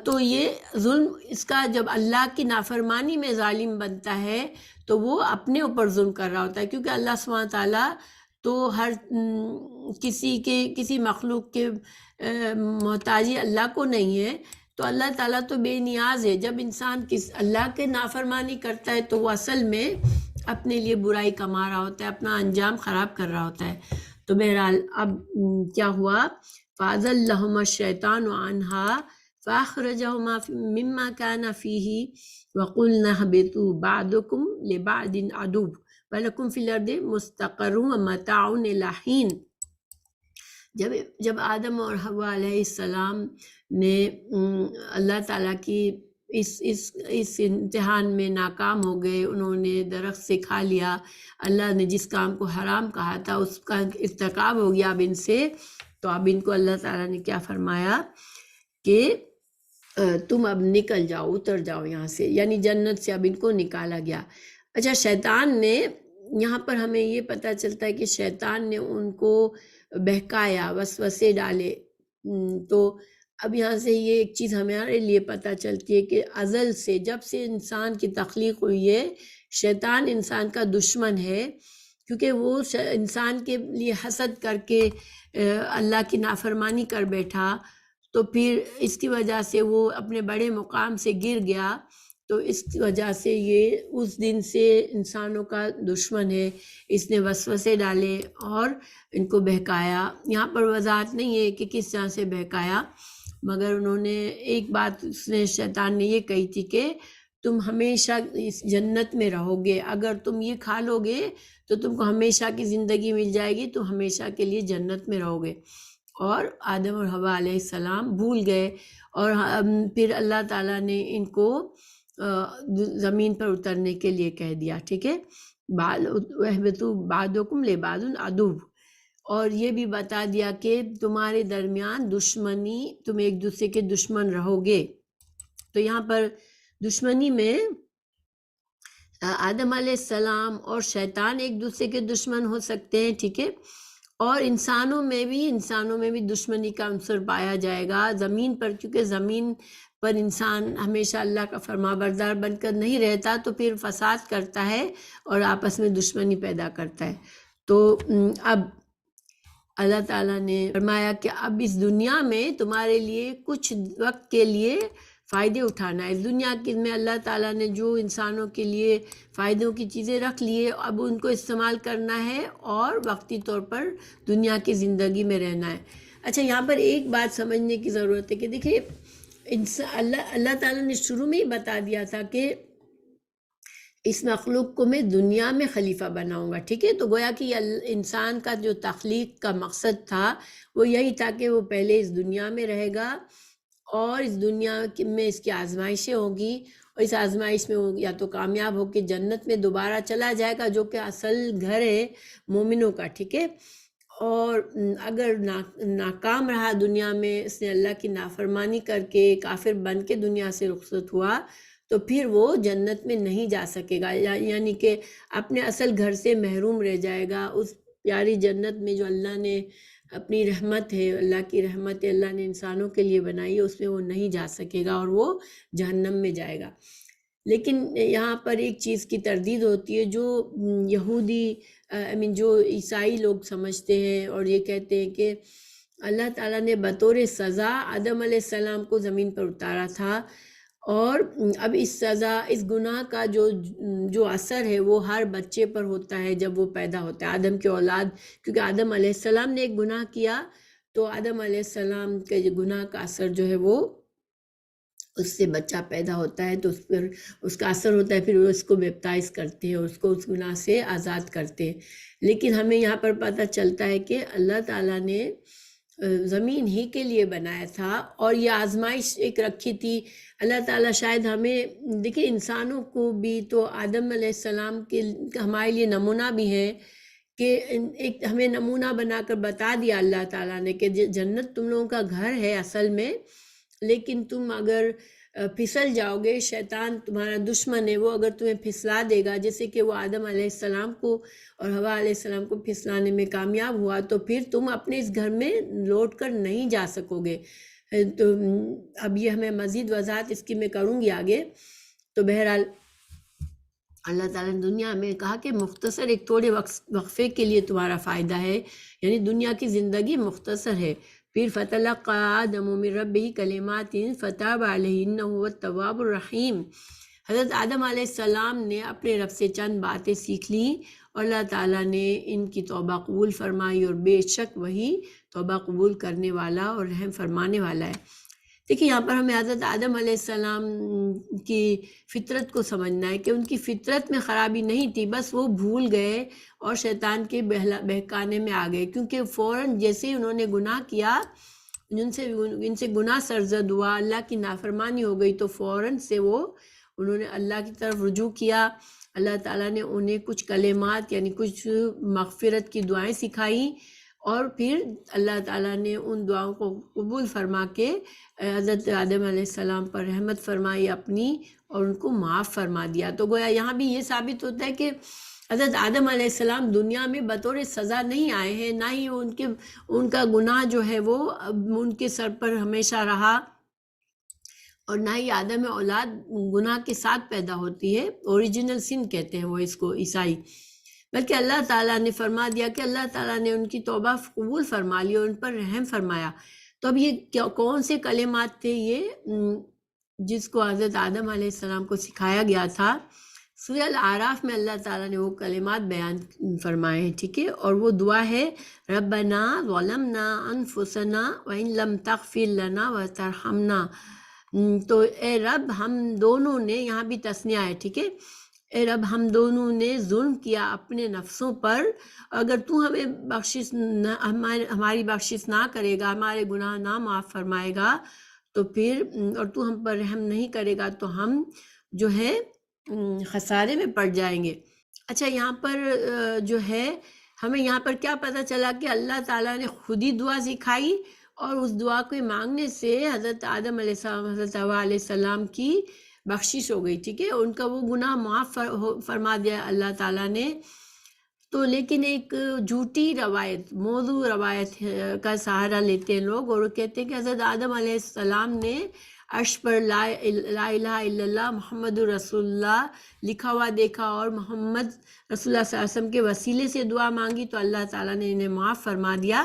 تو یہ ظلم، اس کا جب اللہ کی نافرمانی میں ظالم بنتا ہے تو وہ اپنے اوپر ظلم کر رہا ہوتا ہے، کیونکہ اللہ سبحانہ تعالیٰ تو ہر کسی مخلوق کے محتاجی اللہ کو نہیں ہے، تو اللہ تعالیٰ تو بے نیاز ہے۔ جب انسان اللہ کے نافرمانی کرتا ہے تو وہ اصل میں اپنے لیے برائی کما رہا ہوتا ہے، اپنا انجام خراب کر رہا ہوتا ہے۔ تو بہرحال اب کیا ہوا، فَأَزَلَّهُمَا الشَّيْطَانُ عَنْهَا فَأَخْرَجَهُمَا مِمَّا كَانَ فِيهِ وَقُلْنَا اهْبِطُوا بَعْضُكُمْ لِبَعْضٍ عَدُوٌّ وَلَكُمْ فِي الْأَرْضِ مُسْتَقَرٌّ وَمَتَاعٌ إِلَىٰ حِينٍ۔ جب آدم اور حوا علیہ السلام نے اللہ تعالیٰ کی اس امتحان میں ناکام ہو گئے، انہوں نے درخت سے کھا لیا، اللہ نے جس کام کو حرام کہا تھا اس کا ارتکاب ہو گیا اب ان سے، تو اب ان کو اللہ تعالیٰ نے کیا فرمایا کہ تم اب نکل جاؤ، اتر جاؤ یہاں سے، یعنی جنت سے اب ان کو نکالا گیا۔ اچھا، شیطان نے، یہاں پر ہمیں یہ پتہ چلتا ہے کہ شیطان نے ان کو بہکایا، وسوسے ڈالے۔ تو اب یہاں سے یہ ایک چیز ہمارے لیے پتہ چلتی ہے کہ ازل سے، جب سے انسان کی تخلیق ہوئی ہے، شیطان انسان کا دشمن ہے، کیونکہ وہ انسان کے لیے حسد کر کے اللہ کی نافرمانی کر بیٹھا، تو پھر اس کی وجہ سے وہ اپنے بڑے مقام سے گر گیا، تو اس کی وجہ سے یہ اس دن سے انسانوں کا دشمن ہے۔ اس نے وسوسے ڈالے اور ان کو بہکایا۔ یہاں پر وضاحت نہیں ہے کہ کس طرح سے بہکایا، مگر انہوں نے ایک بات، اس نے شیطان نے یہ کہی تھی کہ تم ہمیشہ اس جنت میں رہو گے، اگر تم یہ کھا لو گے تو تم کو ہمیشہ کی زندگی مل جائے گی، تم ہمیشہ کے لیے جنت میں رہو گے۔ اور آدم اور حوا علیہ السلام بھول گئے، اور پھر اللہ تعالیٰ نے ان کو زمین پر اترنے کے لیے کہہ دیا، ٹھیک ہے، وَاهْبِطُوا بَعْضُكُمْ لِبَعْضٍ عَدُوٌّ، اور یہ بھی بتا دیا کہ تمہارے درمیان دشمنی، تم ایک دوسرے کے دشمن رہو گے۔ تو یہاں پر دشمنی میں آدم علیہ السلام اور شیطان ایک دوسرے کے دشمن ہو سکتے ہیں، ٹھیک ہے، اور انسانوں میں بھی دشمنی کا عنصر پایا جائے گا زمین پر، کیونکہ زمین پر انسان ہمیشہ اللہ کا فرما بردار بن کر نہیں رہتا، تو پھر فساد کرتا ہے اور آپس میں دشمنی پیدا کرتا ہے۔ تو اب اللہ تعالیٰ نے فرمایا کہ اب اس دنیا میں تمہارے لیے کچھ وقت کے لیے فائدے اٹھانا ہے۔ اس دنیا میں اللہ تعالیٰ نے جو انسانوں کے لیے فائدوں کی چیزیں رکھ لیے، اب ان کو استعمال کرنا ہے اور وقتی طور پر دنیا کی زندگی میں رہنا ہے۔ اچھا، یہاں پر ایک بات سمجھنے کی ضرورت ہے کہ دیکھیے، اللہ تعالیٰ نے شروع میں ہی بتا دیا تھا کہ اس مخلوق کو میں دنیا میں خلیفہ بناؤں گا، ٹھیک ہے، تو گویا کہ انسان کا جو تخلیق کا مقصد تھا وہ یہی تھا کہ وہ پہلے اس دنیا میں رہے گا، اور اس دنیا میں اس کی آزمائشیں ہوگی، اور اس آزمائش میں وہ یا تو کامیاب ہو کے جنت میں دوبارہ چلا جائے گا، جو کہ اصل گھر ہے مومنوں کا، ٹھیک ہے، اور اگر ناکام رہا دنیا میں، اس نے اللہ کی نافرمانی کر کے کافر بن کے دنیا سے رخصت ہوا، تو پھر وہ جنت میں نہیں جا سکے گا، یعنی کہ اپنے اصل گھر سے محروم رہ جائے گا۔ اس پیاری جنت میں جو اللہ نے اپنی رحمت ہے، اللہ کی رحمت ہے، اللہ نے انسانوں کے لیے بنائی ہے، اس میں وہ نہیں جا سکے گا اور وہ جہنم میں جائے گا۔ لیکن یہاں پر ایک چیز کی تردید ہوتی ہے، جو یہودی جو عیسائی لوگ سمجھتے ہیں اور یہ کہتے ہیں کہ اللہ تعالیٰ نے بطور سزا آدم علیہ السلام کو زمین پر اتارا تھا، اور اب اس سزا، اس گناہ کا جو اثر ہے وہ ہر بچے پر ہوتا ہے جب وہ پیدا ہوتا ہے، آدم کی اولاد، کیونکہ آدم علیہ السلام نے ایک گناہ کیا، تو آدم علیہ السلام کے گناہ کا اثر جو ہے وہ اس سے بچہ پیدا ہوتا ہے، تو اس پر اس کا اثر ہوتا ہے، پھر وہ اس کو بیپتائز کرتے ہیں اور اس کو اس گناہ سے آزاد کرتے ہیں۔ لیکن ہمیں یہاں پر پتہ چلتا ہے کہ اللہ تعالیٰ نے زمین ہی کے لیے بنایا تھا، اور یہ آزمائش ایک رکھی تھی۔ اللہ تعالیٰ شاید ہمیں، دیکھیں انسانوں کو بھی تو آدم علیہ السلام کے ہمارے لیے نمونہ بھی ہے، کہ ایک ہمیں نمونہ بنا کر بتا دیا اللہ تعالیٰ نے کہ جنت تم لوگوں کا گھر ہے اصل میں، لیکن تم اگر پھسل جاؤ گے، شیطان تمہارا دشمن ہے، وہ اگر تمہیں پھسلا دے گا، جیسے کہ وہ آدم علیہ السلام کو اور حوا علیہ السلام کو پھسلانے میں کامیاب ہوا، تو پھر تم اپنے اس گھر میں لوٹ کر نہیں جا سکو گے۔ تو اب یہ ہمیں مزید وضاحت اس کی میں کروں گی آگے۔ تو بہرحال اللہ تعالیٰ نے دنیا میں کہا کہ مختصر ایک تھوڑے وقفے کے لیے تمہارا فائدہ ہے، یعنی دنیا کی زندگی مختصر ہے۔ پھر فَتَلَقَّىٰ آدَمُ مِن رَّبِّهِ كَلِمَاتٍ فَتَابَ عَلَيْهِ إِنَّهُ هُوَ التَّوَّابُ الرَّحِيمُ۔ حضرت آدم علیہ السلام نے اپنے رب سے چند باتیں سیکھ لیں، اور اللہ تعالیٰ نے ان کی توبہ قبول فرمائی، اور بے شک وہی توبہ قبول کرنے والا اور رحم فرمانے والا ہے۔ دیکھیں یہاں پر ہمیں حضرت آدم علیہ السلام کی فطرت کو سمجھنا ہے کہ ان کی فطرت میں خرابی نہیں تھی، بس وہ بھول گئے اور شیطان کے بہکانے میں آ گئے، کیونکہ فوراً جیسے ہی انہوں نے گناہ کیا، ان سے گناہ سرزد ہوا، اللہ کی نافرمانی ہو گئی، تو فوراً سے انہوں نے اللہ کی طرف رجوع کیا۔ اللہ تعالیٰ نے انہیں کچھ کلمات، یعنی کچھ مغفرت کی دعائیں سکھائیں، اور پھر اللہ تعالیٰ نے ان دعاؤں کو قبول فرما کے حضرت آدم علیہ السلام پر رحمت فرمائی اپنی، اور ان کو معاف فرما دیا۔ تو گویا یہاں بھی یہ ثابت ہوتا ہے کہ حضرت آدم علیہ السلام دنیا میں بطور سزا نہیں آئے ہیں، نہ ہی ان کا گناہ جو ہے وہ ان کے سر پر ہمیشہ رہا، اور نہ ہی آدم اولاد گناہ کے ساتھ پیدا ہوتی ہے، اوریجنل سن کہتے ہیں وہ اس کو عیسائی۔ بلکہ اللہ تعالیٰ نے فرما دیا کہ اللہ تعالیٰ نے ان کی توبہ قبول فرما لی اور ان پر رحم فرمایا۔ تو اب یہ کون سے کلمات تھے یہ جس کو حضرت آدم علیہ السلام کو سکھایا گیا تھا؟ سورہ الاعراف میں اللہ تعالیٰ نے وہ کلمات بیان فرمائے ہیں، ٹھیک ہے، اور وہ دعا ہے ربنا ظلمنا انفسنا وان لم تغفر لنا وترحمنا۔ تو اے رب ہم دونوں نے، یہاں بھی تثنیہ ہے، ٹھیک ہے، اے رب ہم دونوں نے ظلم کیا اپنے نفسوں پر، اگر تو ہمیں بخشش ہماری بخشش نہ کرے گا، ہمارے گناہ نہ معاف فرمائے گا تو پھر، اور تو ہم پر رحم نہیں کرے گا تو ہم جو ہے خسارے میں پڑ جائیں گے۔ اچھا، یہاں پر جو ہے ہمیں یہاں پر کیا پتہ چلا کہ اللہ تعالیٰ نے خود ہی دعا سکھائی اور اس دعا کو مانگنے سے حضرت آدم علیہ السلام، حضرت حوا علیہ السلام کی بخشش ہو گئی، ٹھیک ہے، ان کا وہ گناہ معاف فرما دیا اللہ تعالیٰ نے۔ تو لیکن ایک جھوٹی روایت، موضوع روایت کا سہارا لیتے ہیں لوگ اور وہ کہتے ہیں کہ حضرت آدم علیہ السلام نے عرش پر لا الہ الا اللہ محمد رسول اللہ لکھا ہوا دیکھا اور محمد رسول اللہ صلی اللہ علیہ وسلم کے وسیلے سے دعا مانگی تو اللہ تعالیٰ نے انہیں معاف فرما دیا،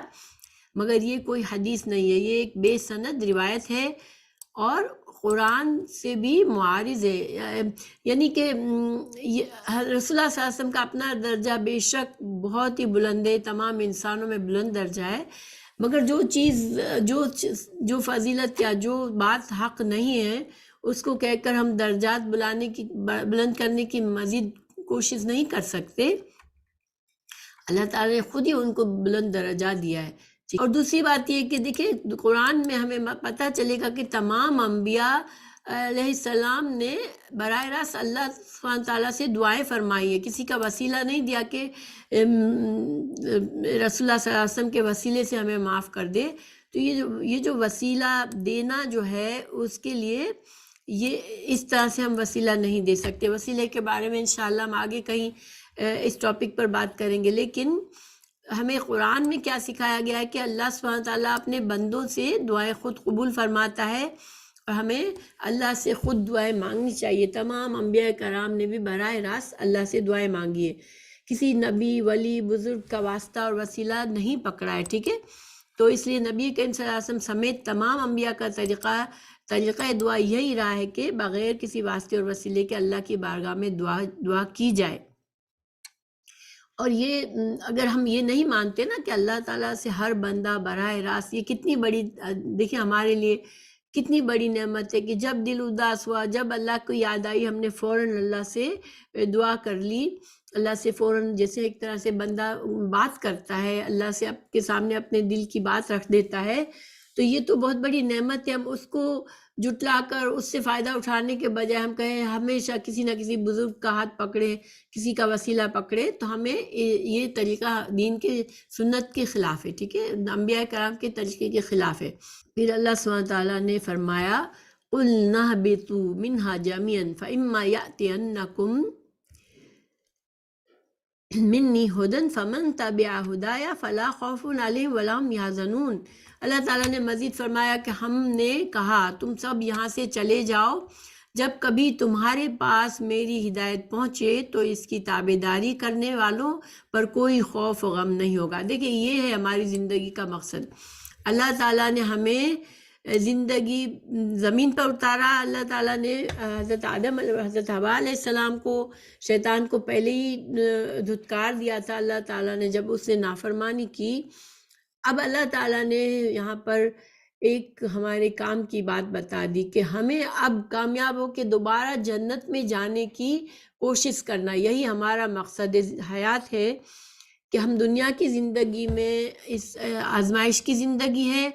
مگر یہ کوئی حدیث نہیں ہے، یہ ایک بے سند روایت ہے اور قرآن سے بھی معارض ہے۔ یعنی کہ رسول اللہ صلی اللہ علیہ وسلم کا اپنا درجہ بے شک بہت ہی بلند ہے، تمام انسانوں میں بلند درجہ ہے، مگر جو چیز جو فضیلت یا جو بات حق نہیں ہے اس کو کہہ کر ہم درجات بلند کرنے کی مزید کوشش نہیں کر سکتے۔ اللہ تعالیٰ نے خود ہی ان کو بلند درجہ دیا ہے۔ اور دوسری بات یہ کہ دیکھیں قرآن میں ہمیں پتہ چلے گا کہ تمام انبیاء علیہ السلام نے براہ راست اللہ سبحانہ تعالیٰ سے دعائیں فرمائی ہے، کسی کا وسیلہ نہیں دیا کہ رسول اللہ صلی اللہ علیہ وسلم کے وسیلے سے ہمیں معاف کر دے۔ تو یہ جو وسیلہ دینا جو ہے اس کے لیے یہ اس طرح سے ہم وسیلہ نہیں دے سکتے۔ وسیلے کے بارے میں انشاءاللہ ہم آگے کہیں اس ٹاپک پر بات کریں گے، لیکن ہمیں قرآن میں کیا سکھایا گیا ہے کہ اللہ سبحانہ تعالیٰ اپنے بندوں سے دعائیں خود قبول فرماتا ہے اور ہمیں اللہ سے خود دعائیں مانگنی چاہیے۔ تمام انبیاء کرام نے بھی براہ راست اللہ سے دعائیں مانگی ہے، کسی نبی ولی بزرگ کا واسطہ اور وسیلہ نہیں پکڑا ہے، ٹھیک ہے۔ تو اس لیے نبی کریم صلی اللہ علیہ وسلم سمیت تمام انبیاء کا طریقہ دعا یہی رہا ہے کہ بغیر کسی واسطے اور وسیلے کے اللہ کی بارگاہ میں دعا کی جائے۔ اور یہ اگر ہم یہ نہیں مانتے نا کہ اللہ تعالیٰ سے ہر بندہ براہ راست، یہ کتنی بڑی، دیکھیں ہمارے لیے کتنی بڑی نعمت ہے کہ جب دل اداس ہوا، جب اللہ کو یاد آئی، ہم نے فوراً اللہ سے دعا کر لی، اللہ سے فوراً، جیسے ایک طرح سے بندہ بات کرتا ہے اللہ سے، کے سامنے اپنے دل کی بات رکھ دیتا ہے، تو یہ تو بہت بڑی نعمت ہے۔ ہم اس کو جٹلا کر اس سے فائدہ اٹھانے کے بجائے ہم کہیں ہمیشہ کسی نہ کسی بزرگ کا ہاتھ پکڑے، کسی کا وسیلہ پکڑے، تو ہمیں یہ طریقہ دین کے سنت کے خلاف ہے، ٹھیک ہے، انبیاء کرام کے طریقے کے خلاف ہے۔ پھر اللہ سبحانہ تعالیٰ نے فرمایا قُلْنَا اهْبِطُوا مِنْهَا جَمِيعًا فَإِمَّا يَأْتِيَنَّكُمْ منی ہدن فمن تبع ہدایا فلا خوف علیہم ولا هم یحزنون۔ اللہ تعالیٰ نے مزید فرمایا کہ ہم نے کہا تم سب یہاں سے چلے جاؤ، جب کبھی تمہارے پاس میری ہدایت پہنچے تو اس کی تابعداری کرنے والوں پر کوئی خوف و غم نہیں ہوگا۔ دیکھیں یہ ہے ہماری زندگی کا مقصد۔ اللہ تعالیٰ نے ہمیں زندگی زمین پر اتارا، اللہ تعالیٰ نے حضرت آدم حضرت حوا علیہ السلام کو، شیطان کو پہلے ہی دھتکار دیا تھا اللہ تعالیٰ نے جب اس نے نافرمانی کی۔ اب اللہ تعالیٰ نے یہاں پر ایک ہمارے کام کی بات بتا دی کہ ہمیں اب کامیاب ہو کے دوبارہ جنت میں جانے کی کوشش کرنا، یہی ہمارا مقصد حیات ہے کہ ہم دنیا کی زندگی میں اس آزمائش کی زندگی ہے،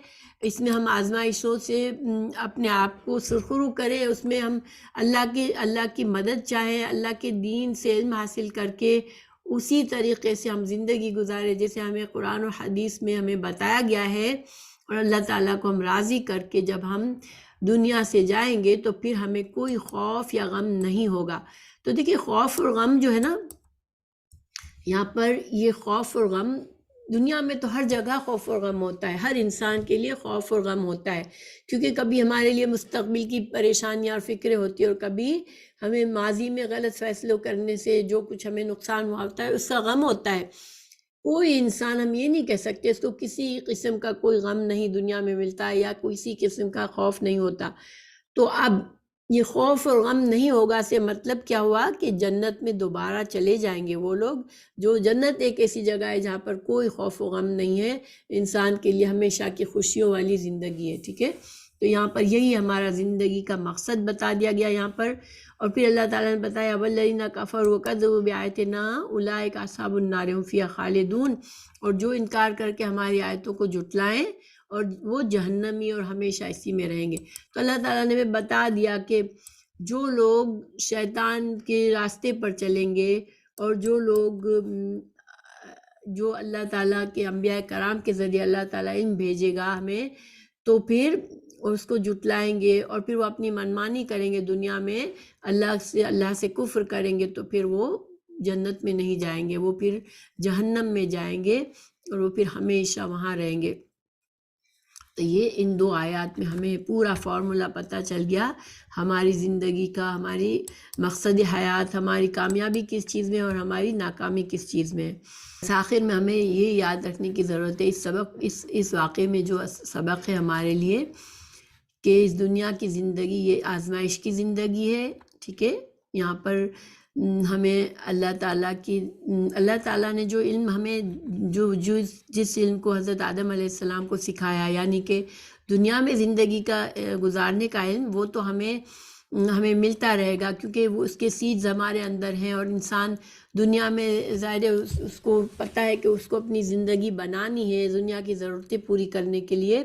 اس میں ہم آزمائشوں سے اپنے آپ کو سرخرو کریں، اس میں ہم اللہ کی مدد چاہیں، اللہ کے دین سے علم حاصل کر کے اسی طریقے سے ہم زندگی گزاریں جیسے ہمیں قرآن و حدیث میں ہمیں بتایا گیا ہے، اور اللہ تعالیٰ کو ہم راضی کر کے جب ہم دنیا سے جائیں گے تو پھر ہمیں کوئی خوف یا غم نہیں ہوگا۔ تو دیکھیے خوف اور غم جو ہے نا، یہاں پر یہ خوف اور غم دنیا میں تو ہر جگہ خوف اور غم ہوتا ہے، ہر انسان کے لیے خوف اور غم ہوتا ہے، کیونکہ کبھی ہمارے لیے مستقبل کی پریشانیاں اور فکریں ہوتی ہیں، اور کبھی ہمیں ماضی میں غلط فیصلوں کرنے سے جو کچھ ہمیں نقصان ہوا ہوتا ہے اس کا غم ہوتا ہے۔ کوئی انسان، ہم یہ نہیں کہہ سکتے اس کو کسی قسم کا کوئی غم نہیں دنیا میں ملتا ہے یا کسی قسم کا خوف نہیں ہوتا۔ تو اب یہ خوف اور غم نہیں ہوگا سے مطلب کیا ہوا کہ جنت میں دوبارہ چلے جائیں گے وہ لوگ، جو جنت ایک ایسی جگہ ہے جہاں پر کوئی خوف و غم نہیں ہے، انسان کے لیے ہمیشہ کی خوشیوں والی زندگی ہے، ٹھیک ہے۔ تو یہاں پر یہی ہمارا زندگی کا مقصد بتا دیا گیا یہاں پر۔ اور پھر اللہ تعالیٰ نے بتایا وَالَّذِينَ كَفَرُوا وَكَذَّبُوا بِآيَاتِنَا أُولَٰئِكَ أَصْحَابُ النَّارِ هُمْ فِيهَا خَالِدُونَ، اور جو انکار کر کے ہماری آیتوں کو جھٹلائیں اور وہ جہنمی اور ہمیشہ اسی میں رہیں گے۔ تو اللہ تعالیٰ نے بتا دیا کہ جو لوگ شیطان کے راستے پر چلیں گے اور جو لوگ جو اللہ تعالیٰ کے انبیاء کرام کے ذریعے اللہ تعالیٰ علم بھیجے گا ہمیں، تو پھر اس کو جھٹلائیں گے اور پھر وہ اپنی منمانی کریں گے دنیا میں، اللہ سے کفر کریں گے، تو پھر وہ جنت میں نہیں جائیں گے، وہ پھر جہنم میں جائیں گے اور وہ پھر ہمیشہ وہاں رہیں گے۔ تو یہ ان دو آیات میں ہمیں پورا فارمولا پتہ چل گیا ہماری زندگی کا، ہماری مقصد حیات، ہماری کامیابی کس چیز میں اور ہماری ناکامی کس چیز میں ہے۔ آخر میں ہمیں یہ یاد رکھنے کی ضرورت ہے اس واقعے میں جو سبق ہے ہمارے لیے، کہ اس دنیا کی زندگی یہ آزمائش کی زندگی ہے، ٹھیک ہے۔ یہاں پر ہمیں اللہ تعالیٰ نے جو علم ہمیں جس علم کو حضرت آدم علیہ السلام کو سکھایا، یعنی کہ دنیا میں زندگی کا گزارنے کا علم، وہ تو ہمیں ملتا رہے گا، کیونکہ وہ اس کے سیڈز ہمارے اندر ہیں، اور انسان دنیا میں ظاہر ہے اس کو پتہ ہے کہ اس کو اپنی زندگی بنانی ہے دنیا کی ضرورتیں پوری کرنے کے لیے،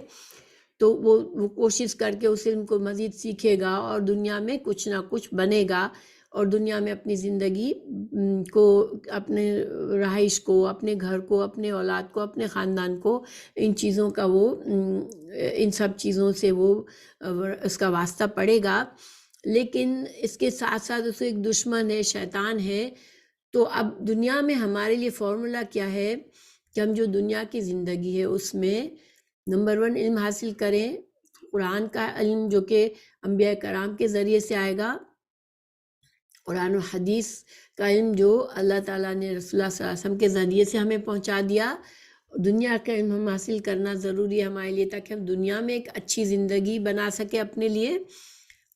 تو وہ کوشش کر کے اس علم کو مزید سیکھے گا اور دنیا میں کچھ نہ کچھ بنے گا، اور دنیا میں اپنی زندگی کو، اپنے رہائش کو، اپنے گھر کو، اپنے اولاد کو، اپنے خاندان کو، ان چیزوں کا ان سب چیزوں سے وہ اس کا واسطہ پڑے گا۔ لیکن اس کے ساتھ ساتھ اس کو ایک دشمن ہے، شیطان ہے۔ تو اب دنیا میں ہمارے لیے فارمولا کیا ہے کہ ہم جو دنیا کی زندگی ہے اس میں نمبر 1 علم حاصل کریں، قرآن کا علم جو کہ انبیاء کرام کے ذریعے سے آئے گا، قرآن و حدیث کا علم جو اللہ تعالیٰ نے رسول اللہ صلی اللہ علیہ وسلم کے ذریعے سے ہمیں پہنچا دیا، دنیا کا علم ہم حاصل کرنا ضروری ہے ہمارے لیے، تاکہ ہم دنیا میں ایک اچھی زندگی بنا سکیں اپنے لیے،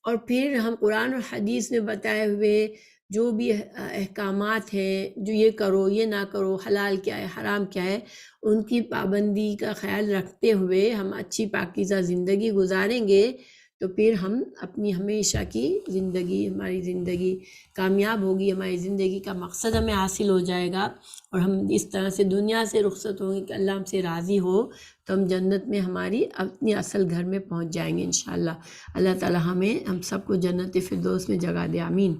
اور پھر ہم قرآن اور حدیث میں بتائے ہوئے جو بھی احکامات ہیں، جو یہ کرو یہ نہ کرو، حلال کیا ہے حرام کیا ہے، ان کی پابندی کا خیال رکھتے ہوئے ہم اچھی پاکیزہ زندگی گزاریں گے، تو پھر ہم اپنی ہمیشہ کی زندگی، ہماری زندگی کامیاب ہوگی، ہماری زندگی کا مقصد ہمیں حاصل ہو جائے گا، اور ہم اس طرح سے دنیا سے رخصت ہوں گے کہ اللہ ہم سے راضی ہو، تو ہم جنت میں ہماری اپنی اصل گھر میں پہنچ جائیں گے انشاءاللہ۔ اللہ تعالی ہم سب کو جنت فردوس میں جگہ دے، آمین۔